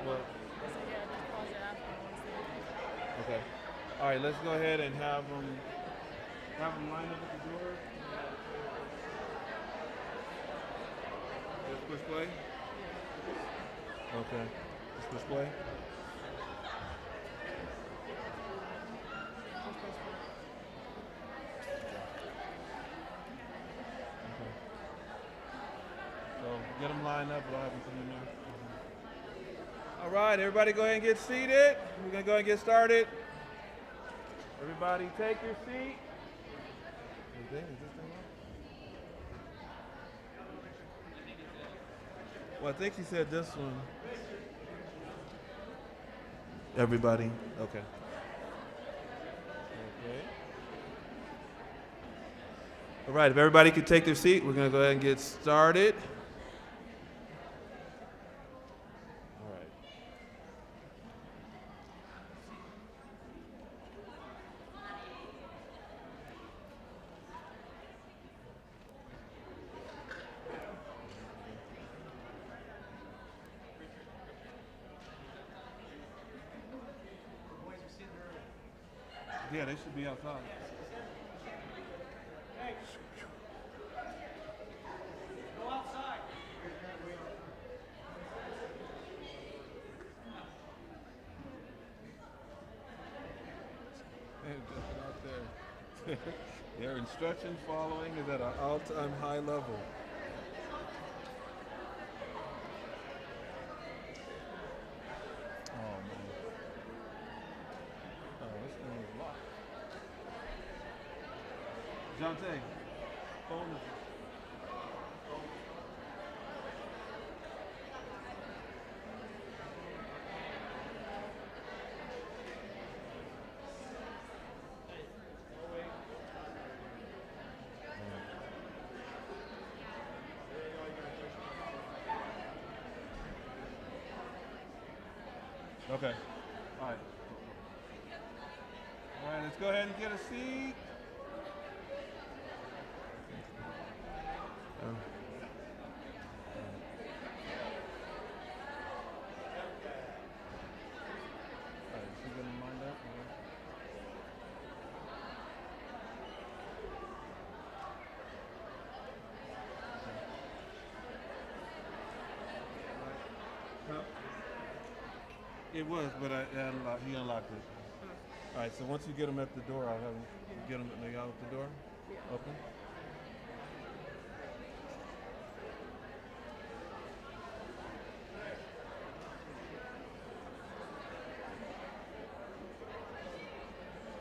What? I said, yeah, just pause it after. I want to see. Okay. All right, let's go ahead and have them line up at the door. Let's push play. Okay. Let's push play. Okay. So get them lined up. We'll have them come in there. All right, everybody go ahead and get seated. We're going to go ahead and get started. Everybody take your seat. Is this thing on? Well, I think he said this one. Everybody? Okay. Okay. All right, if everybody could take their seat, we're going to go ahead and get started. Yeah, they should be outside. Hey. Go outside. They're just out there. Their instruction following is at an all-time high level. Oh, man. Oh, this thing is locked. Jonte, phone is. Okay. All right. All right, let's go ahead and get a seat. It was, but he unlocked it. All right, so once you get them at the door, I'll have them get them out at the door. Yeah. Open.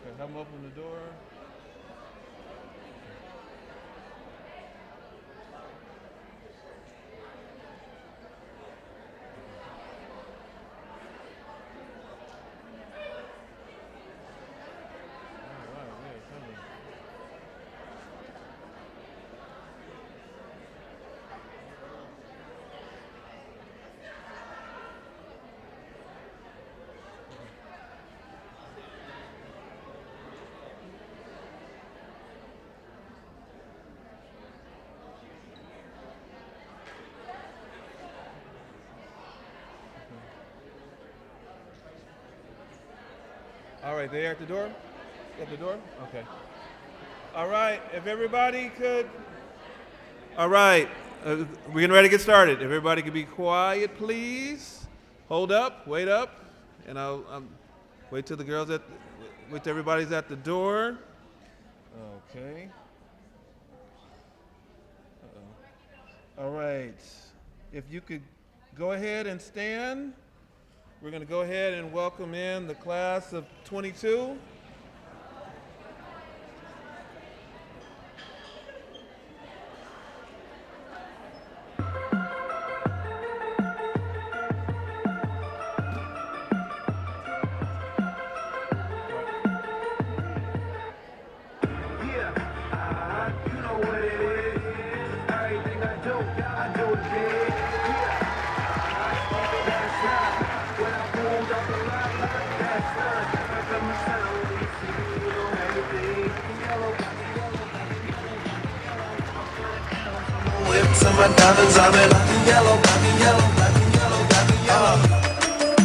Okay, have them open the door. All right, they at the door? At the door? Okay. All right, if everybody could. All right, we're getting ready to get started. If everybody could be quiet, please. Hold up, wait up, and I'll wait till the girls wait till everybody's at the door. Okay. All right, if you could go ahead and stand. We're going to go ahead and welcome in the class of 22. My diamonds, I'm in black and yellow, black and yellow, black and yellow, black and yellow.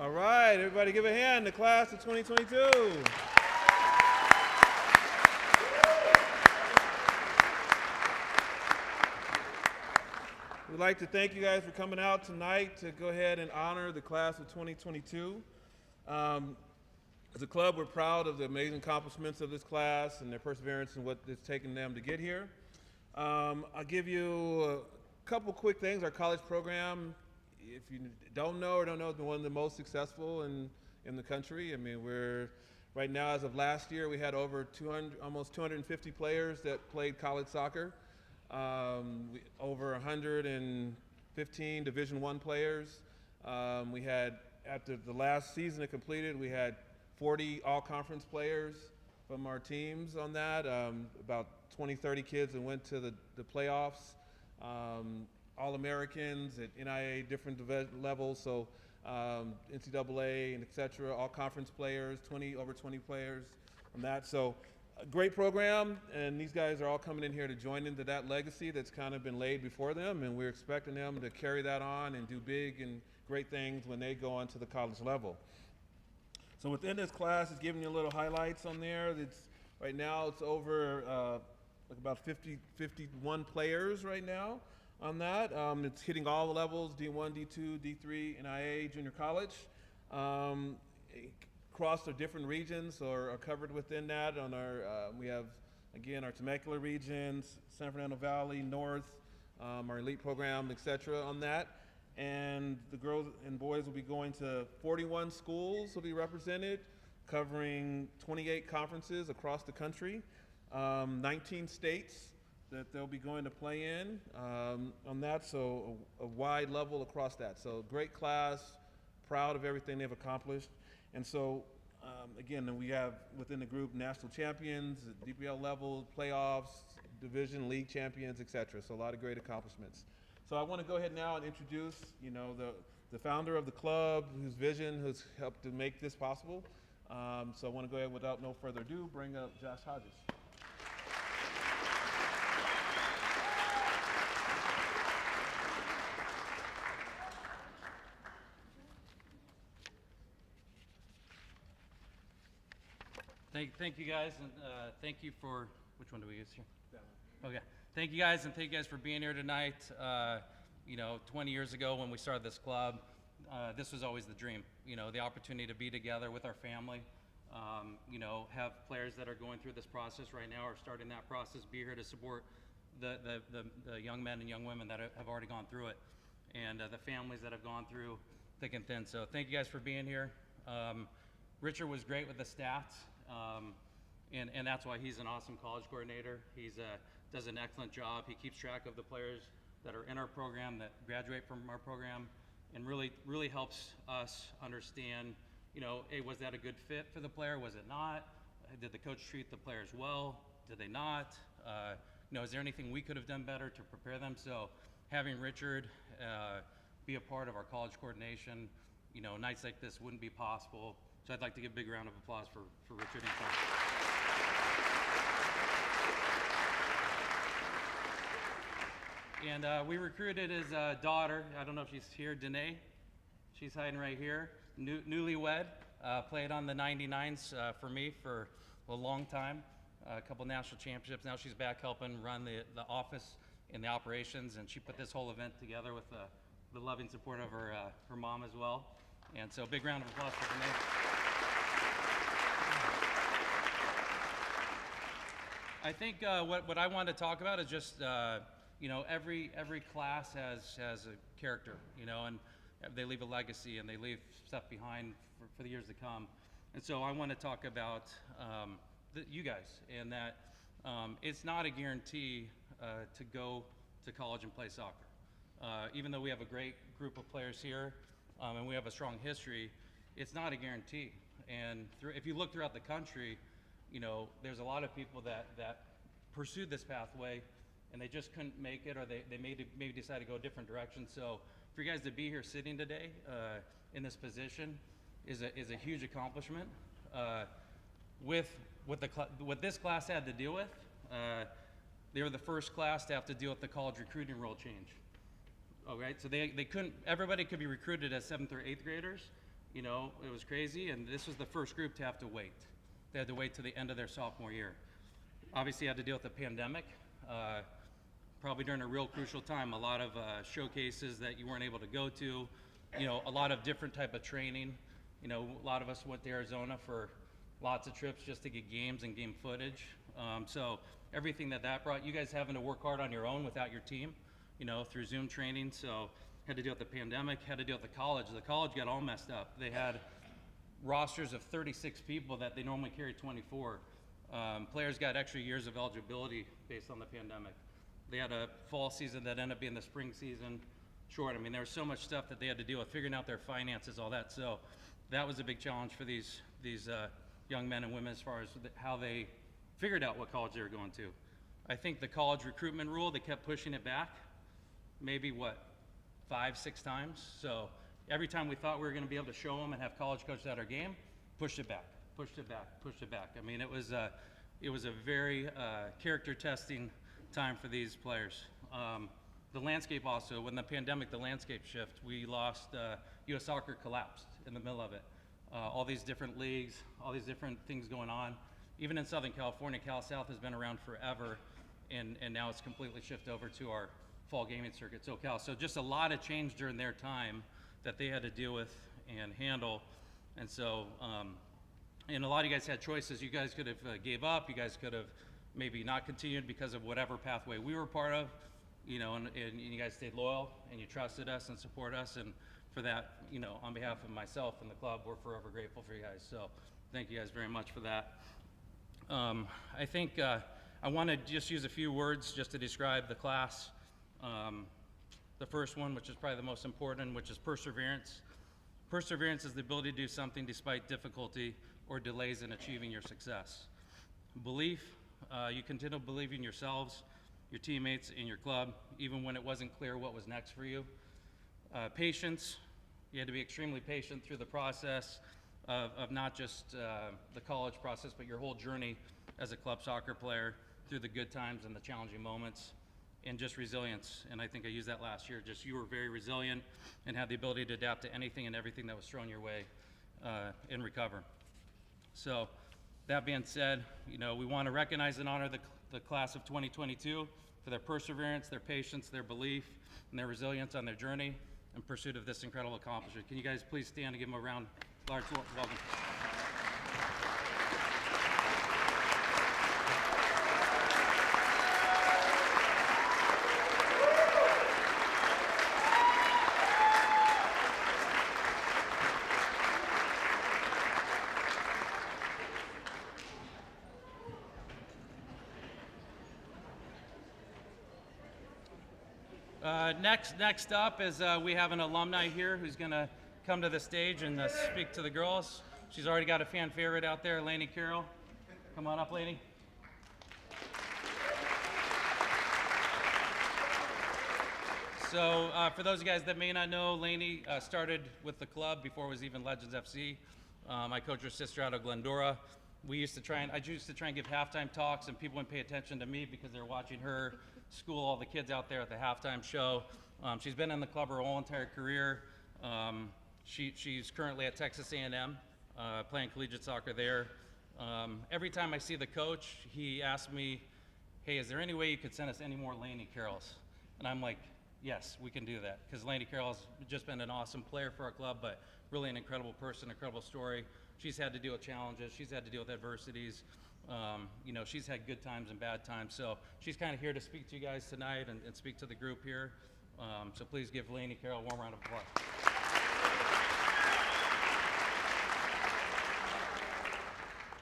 All right, everybody give a hand to class of 2022. We'd like to thank you guys for coming out tonight to go ahead and honor the class of 2022. As a club, we're proud of the amazing accomplishments of this class and their perseverance and what it's taken them to get here. I'll give you a couple quick things. Our college program, if you don't know, has been one of the most successful in the country. I mean, right now, as of last year, we had over almost 250 players that played college soccer. Over 115 Division I players. We had, after the last season it completed, we had 40 all-conference players from our teams on that. About 20, 30 kids that went to the playoffs. All-Americans at NIA, different levels, so NCAA and et cetera, all-conference players, over 20 players on that. So a great program, and these guys are all coming in here to join into that legacy that's kind of been laid before them, and we're expecting them to carry that on and do big and great things when they go on to the college level. So within this class, it's giving you a little highlights on there. Right now it's over like about 51 players right now on that. It's hitting all the levels, D1, D2, D3, NIA, junior college. Across the different regions are covered within that. On our, we have, again, our Temecula regions, San Fernando Valley, North, our elite program, et cetera, on that. And the girls and boys will be going to 41 schools will be represented, covering 28 conferences across the country, 19 states that they'll be going to play in on that, so a wide level across that. So great class, proud of everything they've accomplished. And so, again, we have within the group national champions, DPL level, playoffs, division, league champions, et cetera. So a lot of great accomplishments. So I want to go ahead now and introduce, the founder of the club, whose vision has helped to make this possible. So I want to go ahead without no further ado, bring up Josh Hodges. Thank you guys, and thank you for, which one do we use here? Okay. Thank you guys, and thank you guys for being here tonight. 20 years ago when we started this club, this was always the dream. The opportunity to be together with our family, have players that are going through this process right now or starting that process, be here to support the young men and young women that have already gone through it, and the families that have gone through thick and thin. So thank you guys for being here. Richard was great with the stats. And that's why he's an awesome college coordinator. He does an excellent job. He keeps track of the players that are in our program, that graduate from our program, and really helps us understand, hey, was that a good fit for the player? Was it not? Did the coach treat the players well? Did they not? Is there anything we could have done better to prepare them? So having Richard be a part of our college coordination, nights like this wouldn't be possible. So I'd like to give a big round of applause for Richard and Tom. And we recruited his daughter. I don't know if she's here, Danae. She's hiding right here. Newlywed, played on the 99s for me for a long time, a couple national championships. Now she's back helping run the office and the operations, and she put this whole event together with the loving support of her mom as well. And so big round of applause for Danae. I think what I want to talk about is just, every class has a character, and they leave a legacy and they leave stuff behind for the years to come. And so I want to talk about you guys, and that it's not a guarantee to go to college and play soccer. Even though we have a great group of players here, and we have a strong history, it's not a guarantee. And if you look throughout the country, there's a lot of people that pursued this pathway and they just couldn't make it, or they maybe decide to go a different direction. So for you guys to be here sitting today in this position is a huge accomplishment. With what this class had to deal with, they were the first class to have to deal with the college recruiting rule change. All right, so they couldn't, everybody could be recruited as 7th or 8th graders, You know, it was crazy, and this was the first group to have to wait. They had to wait to the end of their sophomore year. Obviously, had to deal with the pandemic, probably during a real crucial time. A lot of showcases that you weren't able to go to, you know, a lot of different type of training. You know, a lot of us went to Arizona for lots of trips just to get games and game footage. So everything that brought, you guys having to work hard on your own without your team, you know, through Zoom training. So had to deal with the pandemic, had to deal with the college. The college got all messed up. They had rosters of 36 people that they normally carry 24. Players got extra years of eligibility based on the pandemic. They had a fall season that ended up being the spring season short. I mean, there was so much stuff that they had to deal with, figuring out their finances, all that. So that was a big challenge for these young men and women as far as how they figured out what college they were going to. I think the college recruitment rule, they kept pushing it back, maybe 5-6 times. So every time we thought we were going to be able to show them and have college coaches at our game, pushed it back. I mean, it was a very character testing time for these players. The landscape also, when the pandemic, the landscape shift, we lost, U.S. Soccer collapsed in the middle of it. All these different leagues, all these different things going on. Even in Southern California, Cal South has been around forever, and now it's completely shifted over to our fall gaming circuit, SoCal. So just a lot of change during their time that they had to deal with and handle. And so, and a lot of you guys had choices. You guys could have gave up. You guys could have maybe not continued because of whatever pathway we were part of, you know, and you guys stayed loyal and you trusted us and support us. And for that, you know, on behalf of myself and the club, we're forever grateful for you guys. So thank you guys very much for that. I think I want to just use a few words just to describe the class. The first one, which is probably the most important, which is perseverance. Perseverance is the ability to do something despite difficulty or delays in achieving your success. Belief, you continue to believe in yourselves, your teammates, and your club, even when it wasn't clear what was next for you. Patience, you had to be extremely patient through the process of not just the college process, but your whole journey as a club soccer player, through the good times and the challenging moments. And just resilience, and I think I used that last year. Just you were very resilient and had the ability to adapt to anything and everything that was thrown your way and recover. So that being said, you know, we want to recognize and honor the class of 2022 for their perseverance, their patience, their belief, and their resilience on their journey in pursuit of this incredible accomplishment. Can you guys please stand and give them a large welcome? Next up is we have an alumni here who's going to come to the stage and speak to the girls. She's already got a fan favorite out there, Laney Carroll. Come on up, Laney. So for those of you guys that may not know, Laney started with the club before it was even Legends FC. I coached her sister out of Glendora. I used to try and give halftime talks, and people wouldn't pay attention to me because they're watching her school all the kids out there at the halftime show. She's been in the club her whole entire career. She's currently at Texas A&M, playing collegiate soccer there. Every time I see the coach, he asks me, hey, is there any way you could send us any more Laney Carrolls? And I'm like, yes, we can do that, because Laney Carroll's just been an awesome player for our club, but really an incredible person, incredible story. She's had to deal with challenges. She's had to deal with adversities. You know, she's had good times and bad times. So she's kind of here to speak to you guys tonight and speak to the group here. So please give Laney Carroll a warm round of applause.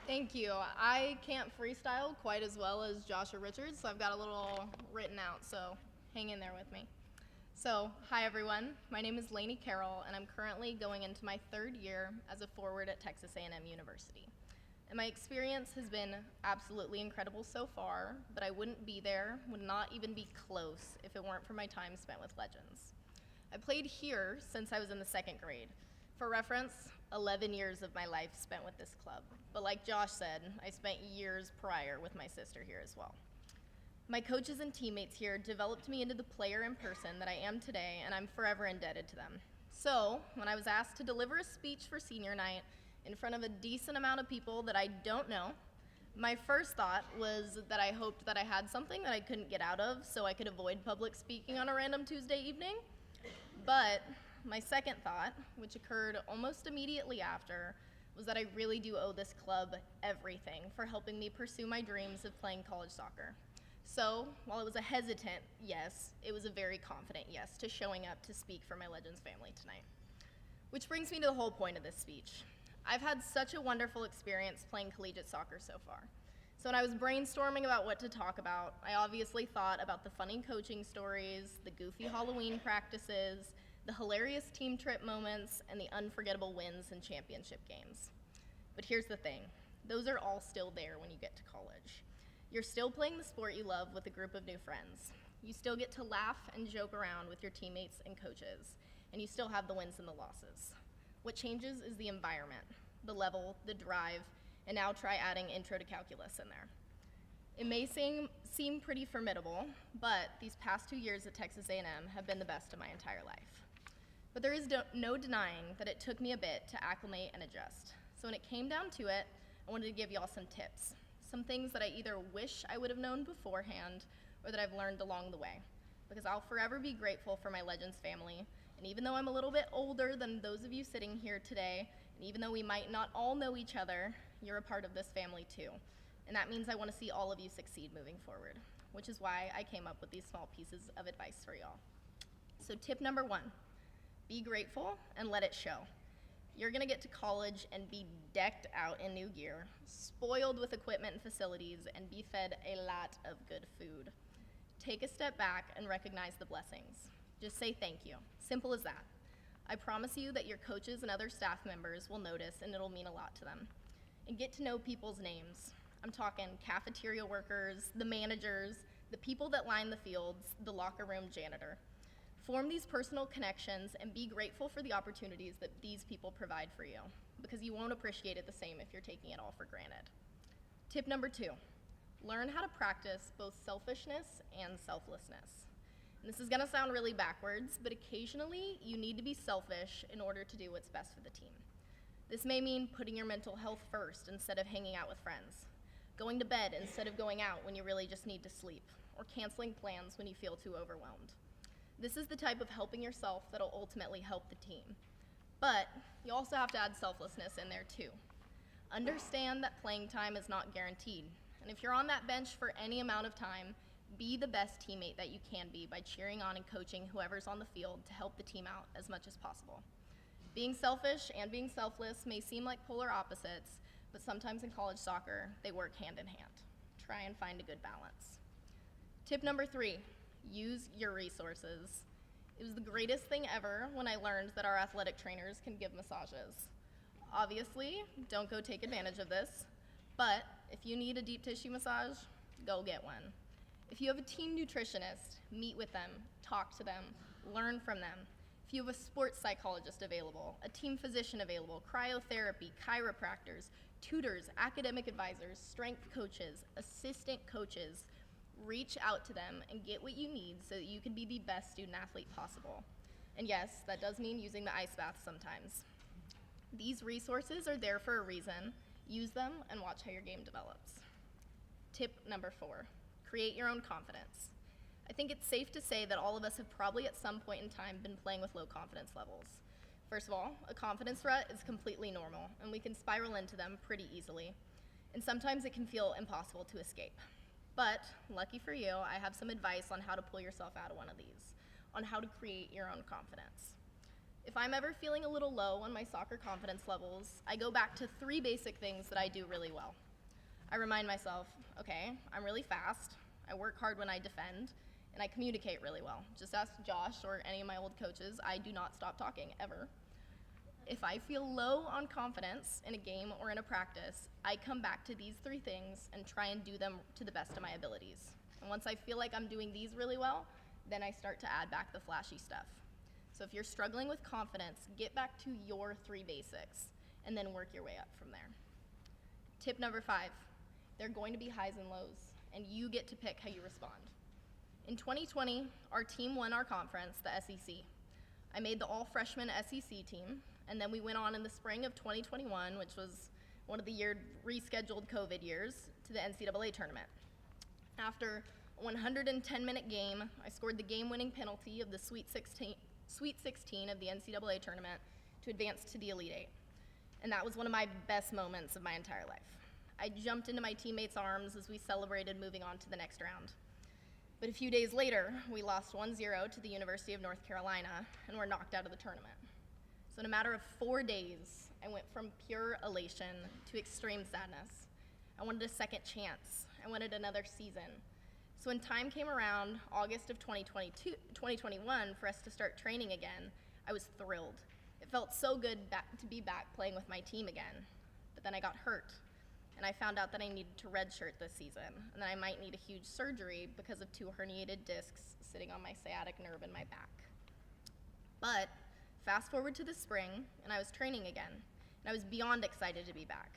Thank you. I can't freestyle quite as well as Josh or Richard, so I've got a little written out, so hang in there with me. So, hi everyone. My name is Laney Carroll, and I'm currently going into my 3rd year as a forward at Texas A&M University. And my experience has been absolutely incredible so far, but I wouldn't be there, would not even be close if it weren't for my time spent with Legends. I played here since I was in the 2nd grade. For reference, 11 years of my life spent with this club. But like Josh said, I spent years prior with my sister here as well. My coaches and teammates here developed me into the player in person that I am today, and I'm forever indebted to them. So, when I was asked to deliver a speech for senior night in front of a decent amount of people that I don't know, my first thought was that I hoped that I had something that I couldn't get out of so I could avoid public speaking on a random Tuesday evening. But my second thought, which occurred almost immediately after, was that I really do owe this club everything for helping me pursue my dreams of playing college soccer. So, while it was a hesitant yes, it was a very confident yes to showing up to speak for my Legends family tonight. Which brings me to the whole point of this speech. I've had such a wonderful experience playing collegiate soccer so far. So when I was brainstorming about what to talk about, I obviously thought about the funny coaching stories, the goofy Halloween practices, the hilarious team trip moments, and the unforgettable wins and championship games. But here's the thing, those are all still there when you get to college. You're still playing the sport you love with a group of new friends. You still get to laugh and joke around with your teammates and coaches, and you still have the wins and the losses. What changes is the environment, the level, the drive, and now try adding intro to calculus in there. It may seem pretty formidable, but these past 2 years at Texas A&M have been the best of my entire life. But there is no denying that it took me a bit to acclimate and adjust. So when it came down to it, I wanted to give y'all some tips. Some things that I either wish I would have known beforehand or that I've learned along the way. Because I'll forever be grateful for my Legends family. And even though I'm a little bit older than those of you sitting here today, and even though we might not all know each other, you're a part of this family too. And that means I want to see all of you succeed moving forward, which is why I came up with these small pieces of advice for y'all. So tip number 1, be grateful and let it show. You're gonna get to college and be decked out in new gear, spoiled with equipment and facilities, and be fed a lot of good food. Take a step back and recognize the blessings. Just say thank you, simple as that. I promise you that your coaches and other staff members will notice and it'll mean a lot to them. And get to know people's names. I'm talking cafeteria workers, the managers, the people that line the fields, the locker room janitor. Form these personal connections and be grateful for the opportunities that these people provide for you, because you won't appreciate it the same if you're taking it all for granted. Tip number 2, learn how to practice both selfishness and selflessness. And this is gonna sound really backwards, but occasionally you need to be selfish in order to do what's best for the team. This may mean putting your mental health first instead of hanging out with friends, going to bed instead of going out when you really just need to sleep, or canceling plans when you feel too overwhelmed. This is the type of helping yourself that'll ultimately help the team. But you also have to add selflessness in there too. Understand that playing time is not guaranteed, and if you're on that bench for any amount of time, be the best teammate that you can be by cheering on and coaching whoever's on the field to help the team out as much as possible. Being selfish and being selfless may seem like polar opposites, but sometimes in college soccer, they work hand in hand. Try and find a good balance. Tip number 3, use your resources. It was the greatest thing ever when I learned that our athletic trainers can give massages. Obviously, don't go take advantage of this, but if you need a deep tissue massage, go get one. If you have a team nutritionist, meet with them, talk to them, learn from them. If you have a sports psychologist available, a team physician available, cryotherapy, chiropractors, tutors, academic advisors, strength coaches, assistant coaches, reach out to them and get what you need so that you can be the best student athlete possible. And yes, that does mean using the ice bath sometimes. These resources are there for a reason. Use them and watch how your game develops. Tip number 4, create your own confidence. I think it's safe to say that all of us have probably at some point in time been playing with low confidence levels. First of all, a confidence rut is completely normal, and we can spiral into them pretty easily. And sometimes it can feel impossible to escape. But, lucky for you, I have some advice on how to pull yourself out of one of these, on how to create your own confidence. If I'm ever feeling a little low on my soccer confidence levels, I go back to 3 basic things that I do really well. I remind myself, okay, I'm really fast, I work hard when I defend, and I communicate really well. Just ask Josh or any of my old coaches, I do not stop talking, ever. If I feel low on confidence in a game or in a practice, I come back to these 3 things and try and do them to the best of my abilities. And once I feel like I'm doing these really well, then I start to add back the flashy stuff. So if you're struggling with confidence, get back to your 3 basics and then work your way up from there. Tip number 5, there are going to be highs and lows, and you get to pick how you respond. In 2020, our team won our conference, the SEC. I made the all-freshman SEC team, and then we went on in the spring of 2021, which was one of the rescheduled COVID years, to the NCAA tournament. After a 110-minute game, I scored the game-winning penalty of the Sweet 16 of the NCAA tournament to advance to the Elite Eight. And that was one of my best moments of my entire life. I jumped into my teammates' arms as we celebrated moving on to the next round. But a few days later, we lost 1-0 to the University of North Carolina and were knocked out of the tournament. So in a matter of 4 days, I went from pure elation to extreme sadness. I wanted a second chance. I wanted another season. So when time came around, August of 2021, for us to start training again, I was thrilled. It felt so good to be back playing with my team again. But then I got hurt, and I found out that I needed to redshirt this season, and that I might need a huge surgery because of 2 herniated discs sitting on my sciatic nerve in my back. But fast forward to the spring, and I was training again, and I was beyond excited to be back.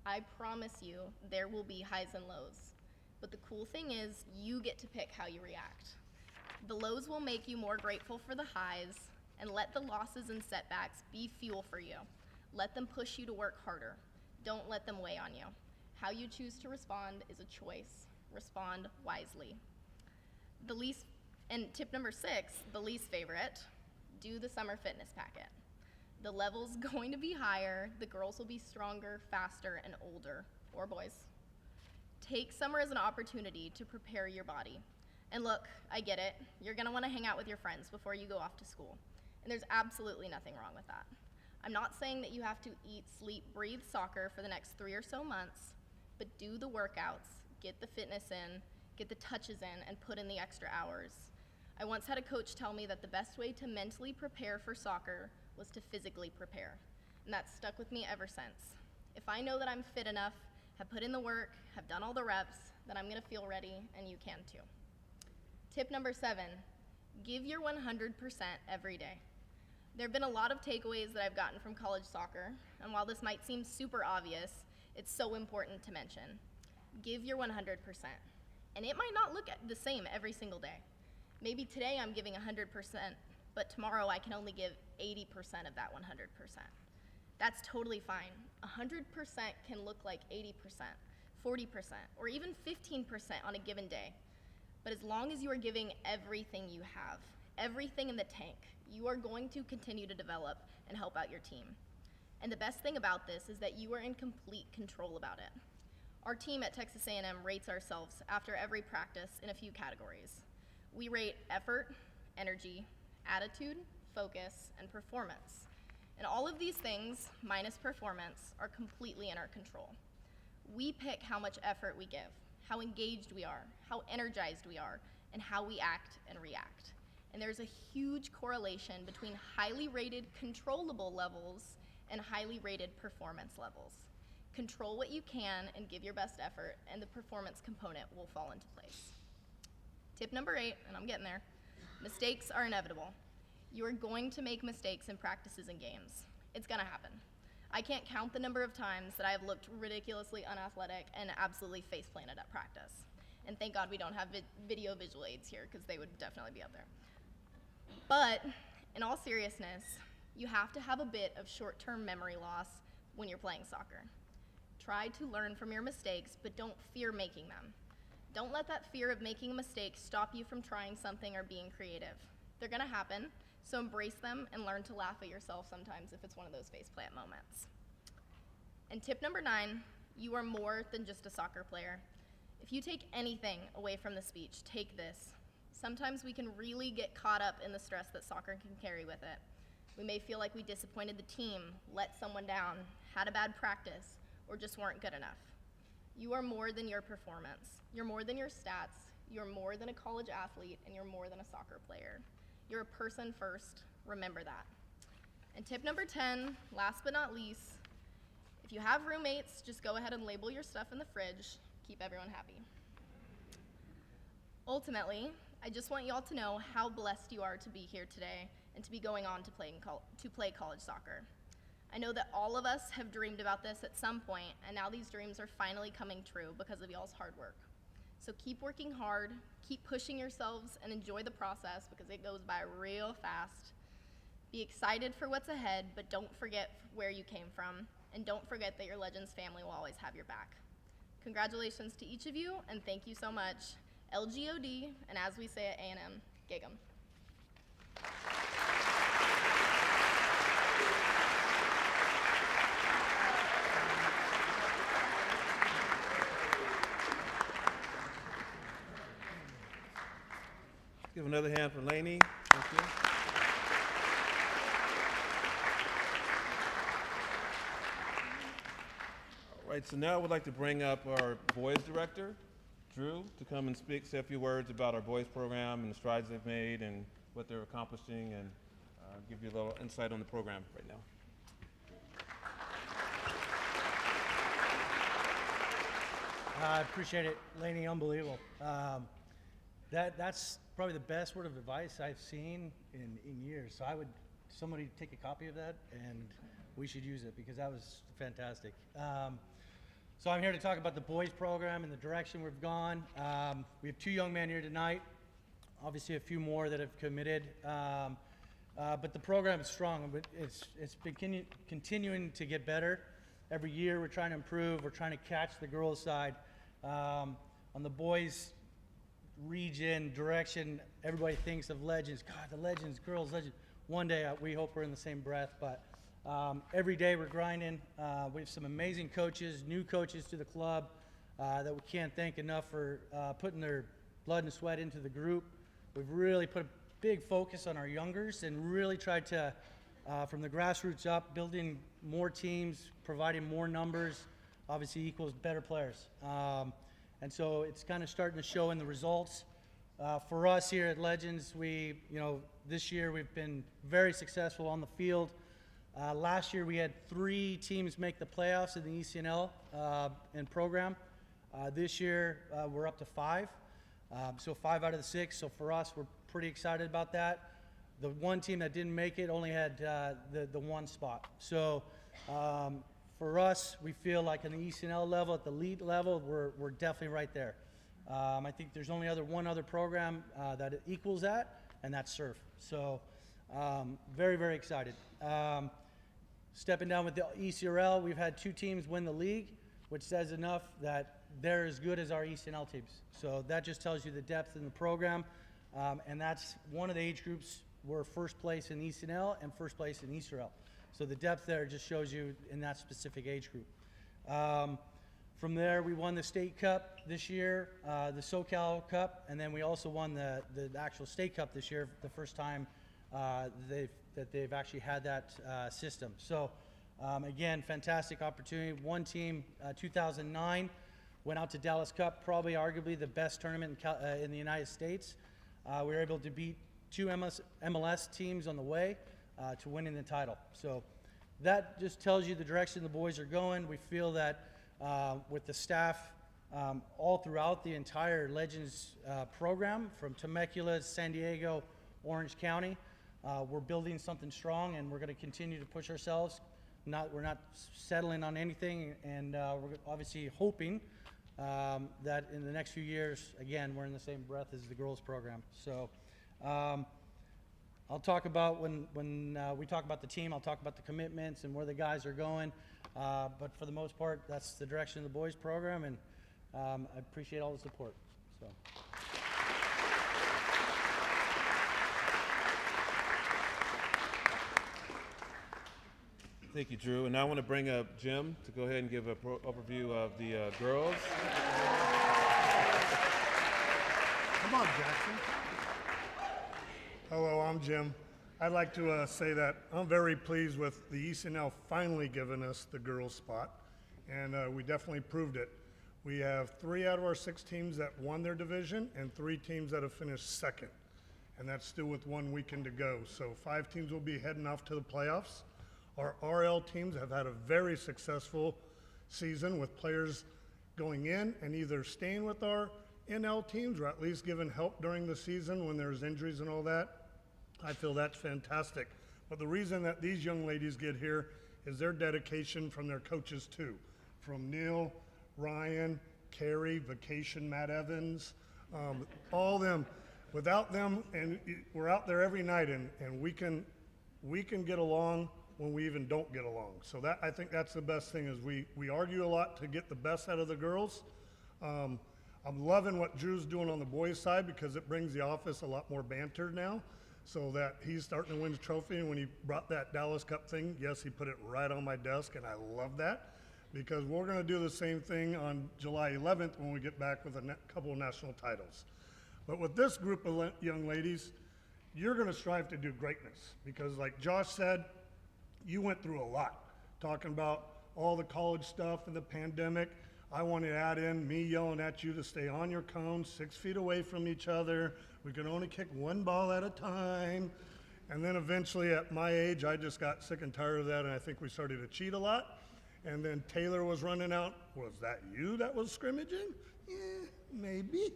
I promise you, there will be highs and lows. But the cool thing is, you get to pick how you react. The lows will make you more grateful for the highs, and let the losses and setbacks be fuel for you. Let them push you to work harder. Don't let them weigh on you. How you choose to respond is a choice. Respond wisely. And tip number 6, the least favorite, do the summer fitness packet. The level's going to be higher, the girls will be stronger, faster, and older, or boys. Take summer as an opportunity to prepare your body. And look, I get it, you're gonna wanna hang out with your friends before you go off to school. And there's absolutely nothing wrong with that. I'm not saying that you have to eat, sleep, breathe soccer for the next 3 or so months, but do the workouts, get the fitness in, get the touches in, and put in the extra hours. I once had a coach tell me that the best way to mentally prepare for soccer was to physically prepare, and that's stuck with me ever since. If I know that I'm fit enough, have put in the work, have done all the reps, then I'm gonna feel ready, and you can too. Tip number 7, give your 100% every day. There have been a lot of takeaways that I've gotten from college soccer, and while this might seem super obvious, it's so important to mention. Give your 100%. And it might not look the same every single day. Maybe today I'm giving 100%, but tomorrow I can only give 80% of that 100%. That's totally fine. 100% can look like 80%, 40%, or even 15% on a given day. But as long as you are giving everything you have, everything in the tank, you are going to continue to develop and help out your team. And the best thing about this is that you are in complete control about it. Our team at Texas A&M rates ourselves after every practice in a few categories. We rate effort, energy, attitude, focus, and performance. And all of these things, minus performance, are completely in our control. We pick how much effort we give, how engaged we are, how energized we are, and how we act and react. And there's a huge correlation between highly rated controllable levels and highly rated performance levels. Control what you can and give your best effort, and the performance component will fall into place. Tip number 8, and I'm getting there, mistakes are inevitable. You are going to make mistakes in practices and games. It's gonna happen. I can't count the number of times that I have looked ridiculously unathletic and absolutely face-planted at practice. And thank God we don't have video visual aids here, because they would definitely be up there. But in all seriousness, you have to have a bit of short-term memory loss when you're playing soccer. Try to learn from your mistakes, but don't fear making them. Don't let that fear of making a mistake stop you from trying something or being creative. They're gonna happen, so embrace them and learn to laugh at yourself sometimes if it's one of those faceplant moments. And tip number 9, you are more than just a soccer player. If you take anything away from the speech, take this. Sometimes we can really get caught up in the stress that soccer can carry with it. We may feel like we disappointed the team, let someone down, had a bad practice, or just weren't good enough. You are more than your performance. You're more than your stats. You're more than a college athlete, and you're more than a soccer player. You're a person first. Remember that. And tip number 10, last but not least, if you have roommates, just go ahead and label your stuff in the fridge. Keep everyone happy. Ultimately, I just want you all to know how blessed you are to be here today and to be going on to play college soccer. I know that all of us have dreamed about this at some point, and now these dreams are finally coming true because of y'all's hard work. So keep working hard, keep pushing yourselves, and enjoy the process because it goes by real fast. Be excited for what's ahead, but don't forget where you came from, and don't forget that your Legends family will always have your back. Congratulations to each of you, and thank you so much. LGOD, and as we say at A&M, gig 'em. Give another hand for Laney. Thank you. All right, so now I would like to bring up our boys director, Drew, to come and say a few words about our boys program and the strides they've made and what they're accomplishing, and give you a little insight on the program right now. I appreciate it, Laney. Unbelievable. That's probably the best word of advice I've seen in years. So I would somebody take a copy of that, and we should use it because that was fantastic. So I'm here to talk about the boys program and the direction we've gone. We have 2 young men here tonight. Obviously, a few more that have committed. But the program is strong. It's been continuing to get better. Every year we're trying to improve. We're trying to catch the girls' side. On the boys' region direction, everybody thinks of Legends. God, the Legends, girls, Legends. One day we hope we're in the same breath. But every day we're grinding. We have some amazing coaches, new coaches to the club that we can't thank enough for putting their blood and sweat into the group. We've really put a big focus on our youngers and really tried to, from the grassroots up, building more teams, providing more numbers, obviously equals better players. And so it's kind of starting to show in the results. For us here at Legends, this year we've been very successful on the field. Last year we had 3 teams make the playoffs in the ECNL and program. This year we're up to 5. So 5 out of the 6. So for us, we're pretty excited about that. The one team that didn't make it only had the 1 spot. So for us, we feel like on the ECNL level, at the elite level, we're definitely right there. I think there's only one other program that equals that, and that's Surf. So very, very excited. Stepping down with the ECRL, we've had 2 teams win the league, which says enough that they're as good as our ECNL teams. So that just tells you the depth in the program. And that's one of the age groups. We're first place in ECNL and first place in ECRL. So the depth there just shows you in that specific age group. From there, we won the state cup this year, the SoCal Cup, and then we also won the actual state cup this year, the first time that they've actually had that system. So again, fantastic opportunity. One team, 2009, went out to Dallas Cup, probably arguably the best tournament in the United States. We were able to beat 2 MLS teams on the way to winning the title. So that just tells you the direction the boys are going. We feel that with the staff all throughout the entire Legends program, from Temecula, San Diego, Orange County, we're building something strong, and we're going to continue to push ourselves. We're not settling on anything, and we're obviously hoping that in the next few years, again, we're in the same breath as the girls program. So I'll talk about when we talk about the team, I'll talk about the commitments and where the guys are going. But for the most part, that's the direction of the boys program, and I appreciate all the support. So. Thank you, Drew. And now I want to bring up Jim to go ahead and give an overview of the girls. Come on, Jackson. Hello, I'm Jim. I'd like to say that I'm very pleased with the ECNL finally giving us the girls spot, and we definitely proved it. We have 3 out of our 6 teams that won their division and 3 teams that have finished second, and that's still with 1 weekend to go. So 5 teams will be heading off to the playoffs. Our RL teams have had a very successful season with players going in and either staying with our NL teams or at least giving help during the season when there's injuries and all that. I feel that's fantastic. But the reason that these young ladies get here is their dedication from their coaches too. From Neil, Ryan, Carrie, Vacation, Matt Evans, all them. Without them, and we're out there every night, and we can we can get along when we even don't get along. So that, I think that's the best thing, is we argue a lot to get the best out of the girls. I'm loving what Drew's doing on the boys' side, because it brings the office a lot more banter now, so that he's starting to win the trophy. And when he brought that Dallas Cup thing, yes, he put it right on my desk, and I love that, because we're gonna do the same thing on July 11th when we get back with a couple of national titles. But with this group of young ladies, you're gonna strive to do greatness, because like Josh said, you went through a lot, talking about all the college stuff and the pandemic. I want to add in me yelling at you to stay on your cones, 6 feet away from each other. We can only kick one ball at a time. And then eventually at my age, I just got sick and tired of that, and I think we started to cheat a lot. And then Taylor was running out. Was that you that was scrimmaging? Yeah, maybe.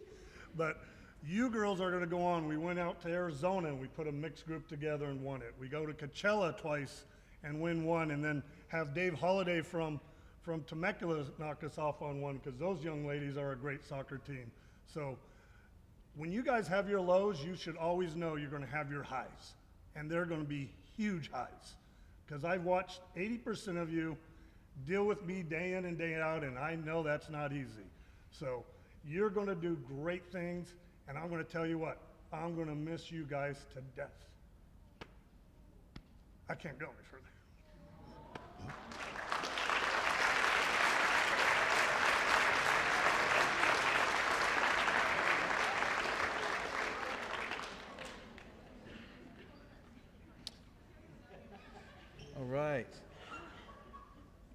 But you girls are gonna go on. We went out to Arizona and we put a mixed group together and won it. We go to Coachella twice and win one, and then have Dave Holliday from Temecula knock us off on one, because those young ladies are a great soccer team. So when you guys have your lows, you should always know you're gonna have your highs, and they're gonna be huge highs. Because I've watched 80% of you deal with me day in and day out, and I know that's not easy. So you're gonna do great things, and I'm gonna tell you what, I'm gonna miss you guys to death. I can't go any further. All right.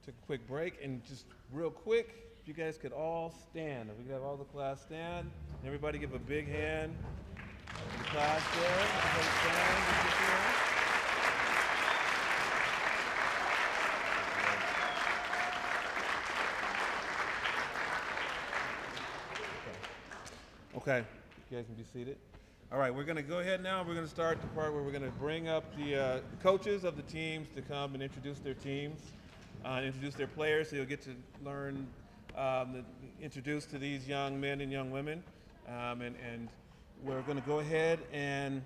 Took a quick break, and just real quick, if you guys could all stand. If we could have all the class stand. Everybody give a big hand to the class there. Everybody stand. Just get there. Okay, you guys can be seated. All right, we're going to go ahead now. We're going to start the part where we're going to bring up the coaches of the teams to come and introduce their teams, introduce their players, so you'll get to learn, introduce to these young men and young women. And we're going to go ahead, and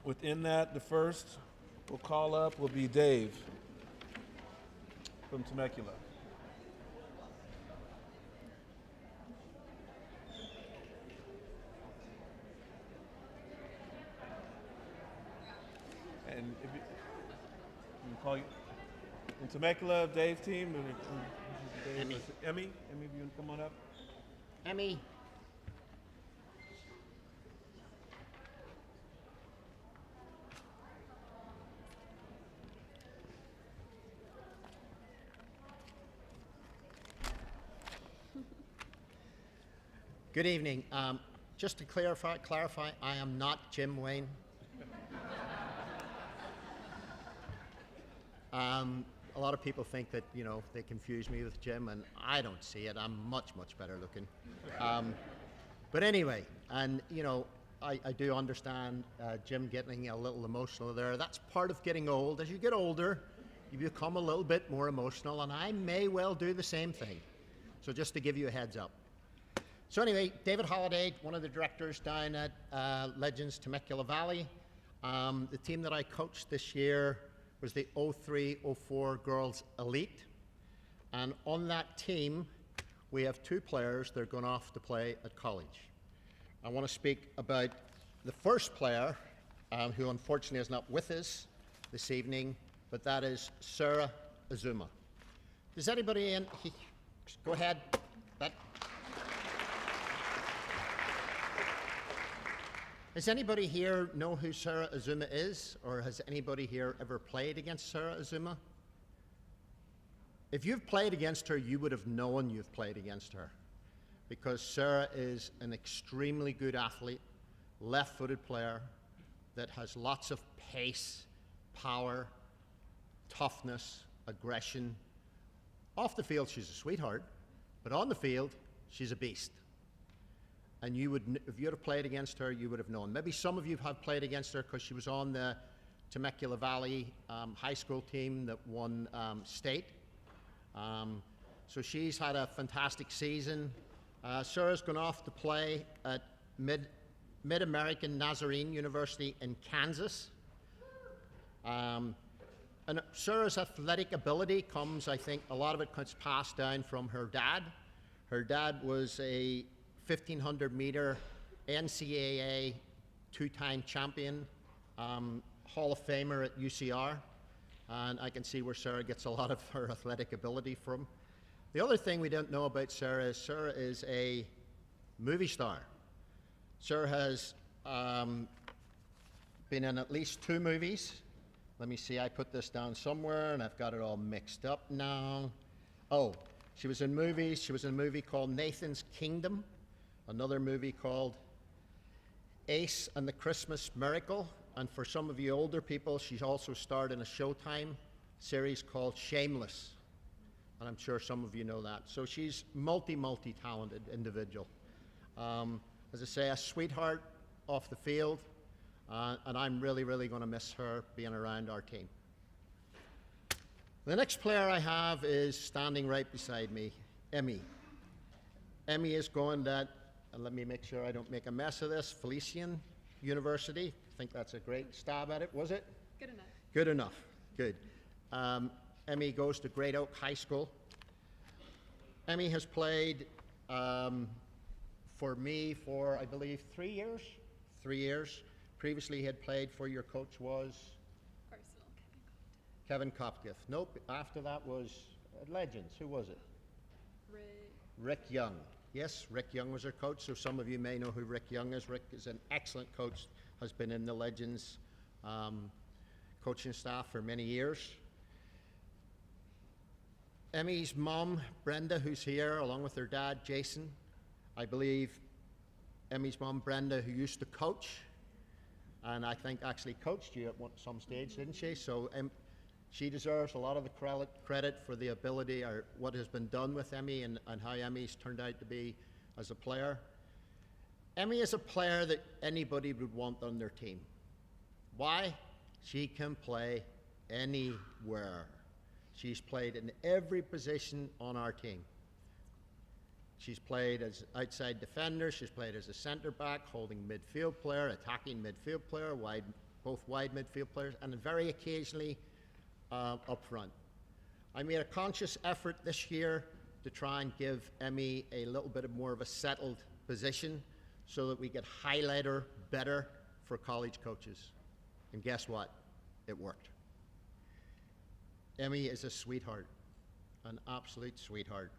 within that, the first we'll call up will be Dave from Temecula. And if you call you in Temecula, Dave's team. Emmy. Emmy, if you want to come on up. Emmy. Good evening. Just to clarify, I am not Jim Wayne. A lot of people think that, you know, they confuse me with Jim, and I don't see it. I'm much, much better looking. But anyway, and, you know, I do understand Jim getting a little emotional there. That's part of getting old. As you get older, you become a little bit more emotional, and I may well do the same thing. So just to give you a heads up. So anyway, David Holliday, one of the directors down at Legends Temecula Valley. The team that I coached this year was the 03-04 Girls Elite. And on that team, we have 2 players that are going off to play at college. I want to speak about the first player, who unfortunately is not with us this evening, but that is Sarah Azuma. Does anybody go ahead. Does anybody here know who Sarah Azuma is, or has anybody here ever played against Sarah Azuma? If you've played against her, you would have known you've played against her, because Sarah is an extremely good athlete, left-footed player that has lots of pace, power, toughness, aggression. Off the field, she's a sweetheart, but on the field, she's a beast. And you would, if you had played against her, you would have known. Maybe some of you have played against her because she was on the Temecula Valley high school team that won state. So she's had a fantastic season. Sarah's gone off to play at Mid-American Nazarene University in Kansas. And Sarah's athletic ability comes, I think, a lot of it comes passed down from her dad. Her dad was a 1,500 meter NCAA two-time champion, Hall of Famer at UCR. And I can see where Sarah gets a lot of her athletic ability from. The other thing we don't know about Sarah is a movie star. Sarah has been in at least 2 movies. Let me see, I put this down somewhere and I've got it all mixed up now. Oh, she was in movies. She was in a movie called Nathan's Kingdom, another movie called Ace and the Christmas Miracle. And for some of you older people, she's also starred in a Showtime series called Shameless. And I'm sure some of you know that. So she's multi-talented individual. As I say, a sweetheart off the field. And I'm really going to miss her being around our team. The next player I have is standing right beside me, Emmy. Emmy is going to, and let me make sure I don't make a mess of this, Felician University. I think that's a great stab at it, was it? Good enough. Good enough, good. Emmy goes to Great Oak High School. Emmy has played for me for, I believe, 3 years? 3 years. Previously, he had played for your coach was? Arsenal, Kevin Kopgift. Nope, after that was Legends. Who was it? Rick Young. Yes, Rick Young was our coach, so some of you may know who Rick Young is. Rick is an excellent coach, has been in the Legends coaching staff for many years. Emmy's mom, Brenda, who's here, along with her dad, Jason. I believe Emmy's mom, Brenda, who used to coach, and I think actually coached you at some stage, didn't she? So she deserves a lot of the credit for the ability or what has been done with Emmy and how Emmy's turned out to be as a player. Emmy is a player that anybody would want on their team. Why? She can play anywhere. She's played in every position on our team. She's played as outside defender, she's played as a center back, holding midfield player, attacking midfield player, both wide midfield players, and very occasionally up front. I made a conscious effort this year to try and give Emmy a little bit more of a settled position so that we could highlight her better for college coaches. And guess what? It worked. Emmy is a sweetheart, an absolute sweetheart.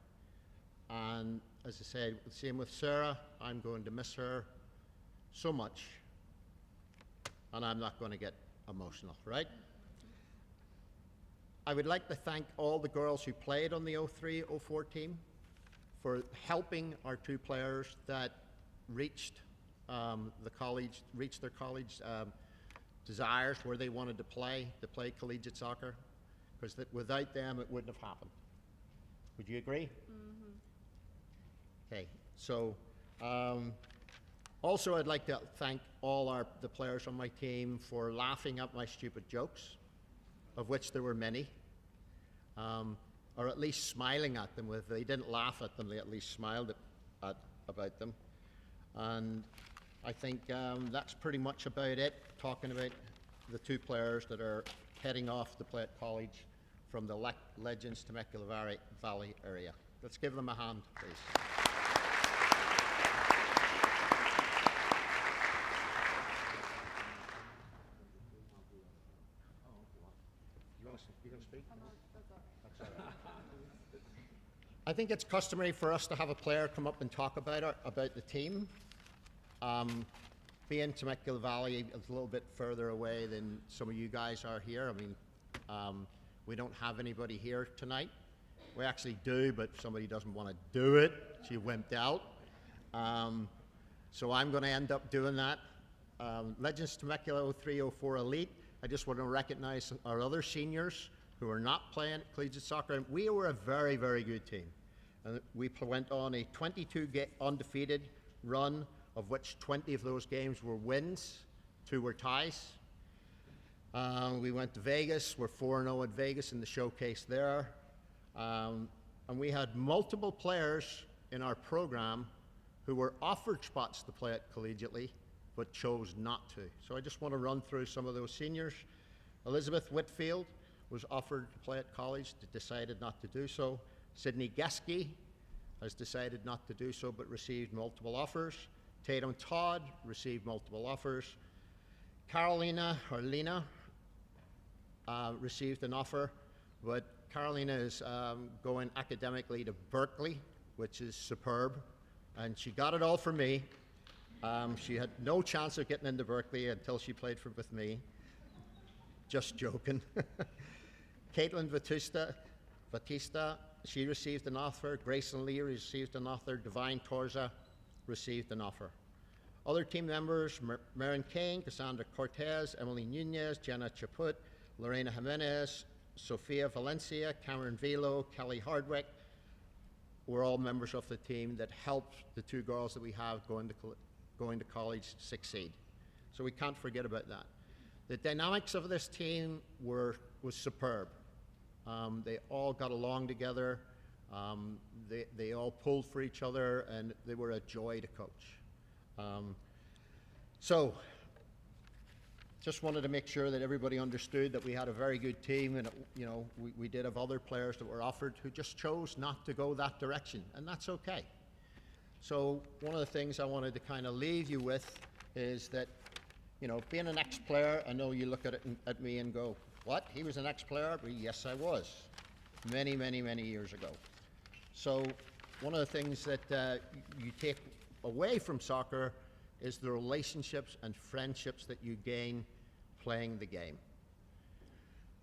And as I said, same with Sarah, I'm going to miss her so much, and I'm not going to get emotional, right? I would like to thank all the girls who played on the 03-04 team for helping our 2 players that reached their college desires where they wanted to play collegiate soccer, because without them it wouldn't have happened. Would you agree? Mm-hmm. Okay, so also I'd like to thank all the players on my team for laughing at my stupid jokes, of which there were many, or at least smiling at them. If they didn't laugh at them, they at least smiled about them. And I think that's pretty much about it, talking about the 2 players that are heading off to play at college from the Legends Temecula Valley area. Let's give them a hand, please. You gonna speak? That's all right. I think it's customary for us to have a player come up and talk about the team. Being Temecula Valley is a little bit further away than some of you guys are here. I mean, we don't have anybody here tonight. We actually do, but somebody doesn't want to do it. She wimped out. So I'm going to end up doing that. Legends Temecula 03-04 Elite. I just want to recognize our other seniors who are not playing collegiate soccer. We were a very, very good team. And we went on a 22 undefeated run, of which 20 of those games were wins, 2 were ties. We went to Vegas. We're 4-0 at Vegas in the showcase there. And we had multiple players in our program who were offered spots to play it collegiately, but chose not to. So I just want to run through some of those seniors. Elizabeth Whitfield was offered to play at college, decided not to do so. Sydney Geske has decided not to do so, but received multiple offers. Tatum Todd received multiple offers. Carolina, or Lena, received an offer, but Carolina is going academically to Berkeley, which is superb, and she got it all from me. She had no chance of getting into Berkeley until she played with me. Just joking. Caitlin Batista, she received an offer. Grayson Lee received an offer. Divine Torza received an offer. Other team members, Marin Kane, Cassandra Cortez, Emily Nunez, Jenna Chaput, Lorena Jimenez, Sofia Valencia, Cameron Velo, Kelly Hardwick, were all members of the team that helped the two girls that we have going to college succeed. So we can't forget about that. The dynamics of this team was superb. They all got along together. They all pulled for each other, and they were a joy to coach. So just wanted to make sure that everybody understood that we had a very good team, and we did have other players that were offered who just chose not to go that direction, and that's okay. So one of the things I wanted to kind of leave you with is that, being an ex-player, I know you look at me and go, what? He was an ex-player? Yes, I was. Many, many, many years ago. So one of the things that you take away from soccer is the relationships and friendships that you gain playing the game.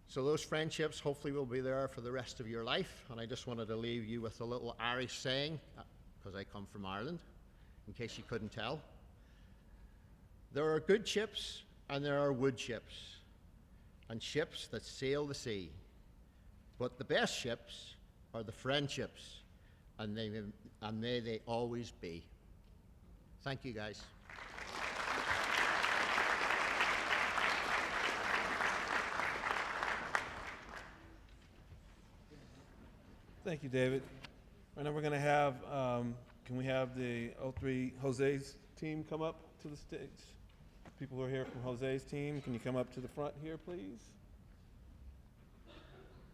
So those friendships hopefully will be there for the rest of your life, and I just wanted to leave you with a little Irish saying, because I come from Ireland, in case you couldn't tell. There are good ships and there are wood ships, and ships that sail the sea. But the best ships are the friendships, and may they always be. Thank you, guys. Thank you, David. Right now we're going to have, can we have the 03 Jose's team come up to the stage? People who are here from Jose's team, can you come up to the front here, please?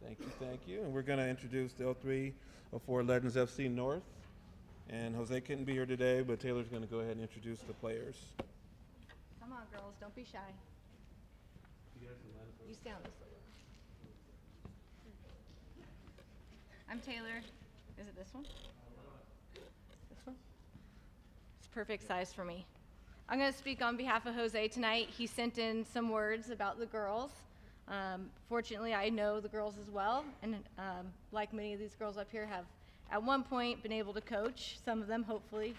Thank you, thank you. And we're going to introduce the 03-04 Legends FC North. And Jose couldn't be here today, but Taylor's going to go ahead and introduce the players. Come on, girls, don't be shy. You stay on this side. I'm Taylor. Is it this one? This one? It's perfect size for me. I'm going to speak on behalf of Jose tonight. He sent in some words about the girls. Fortunately, I know the girls as well, and like many of these girls up here have at one point been able to coach. Some of them, hopefully.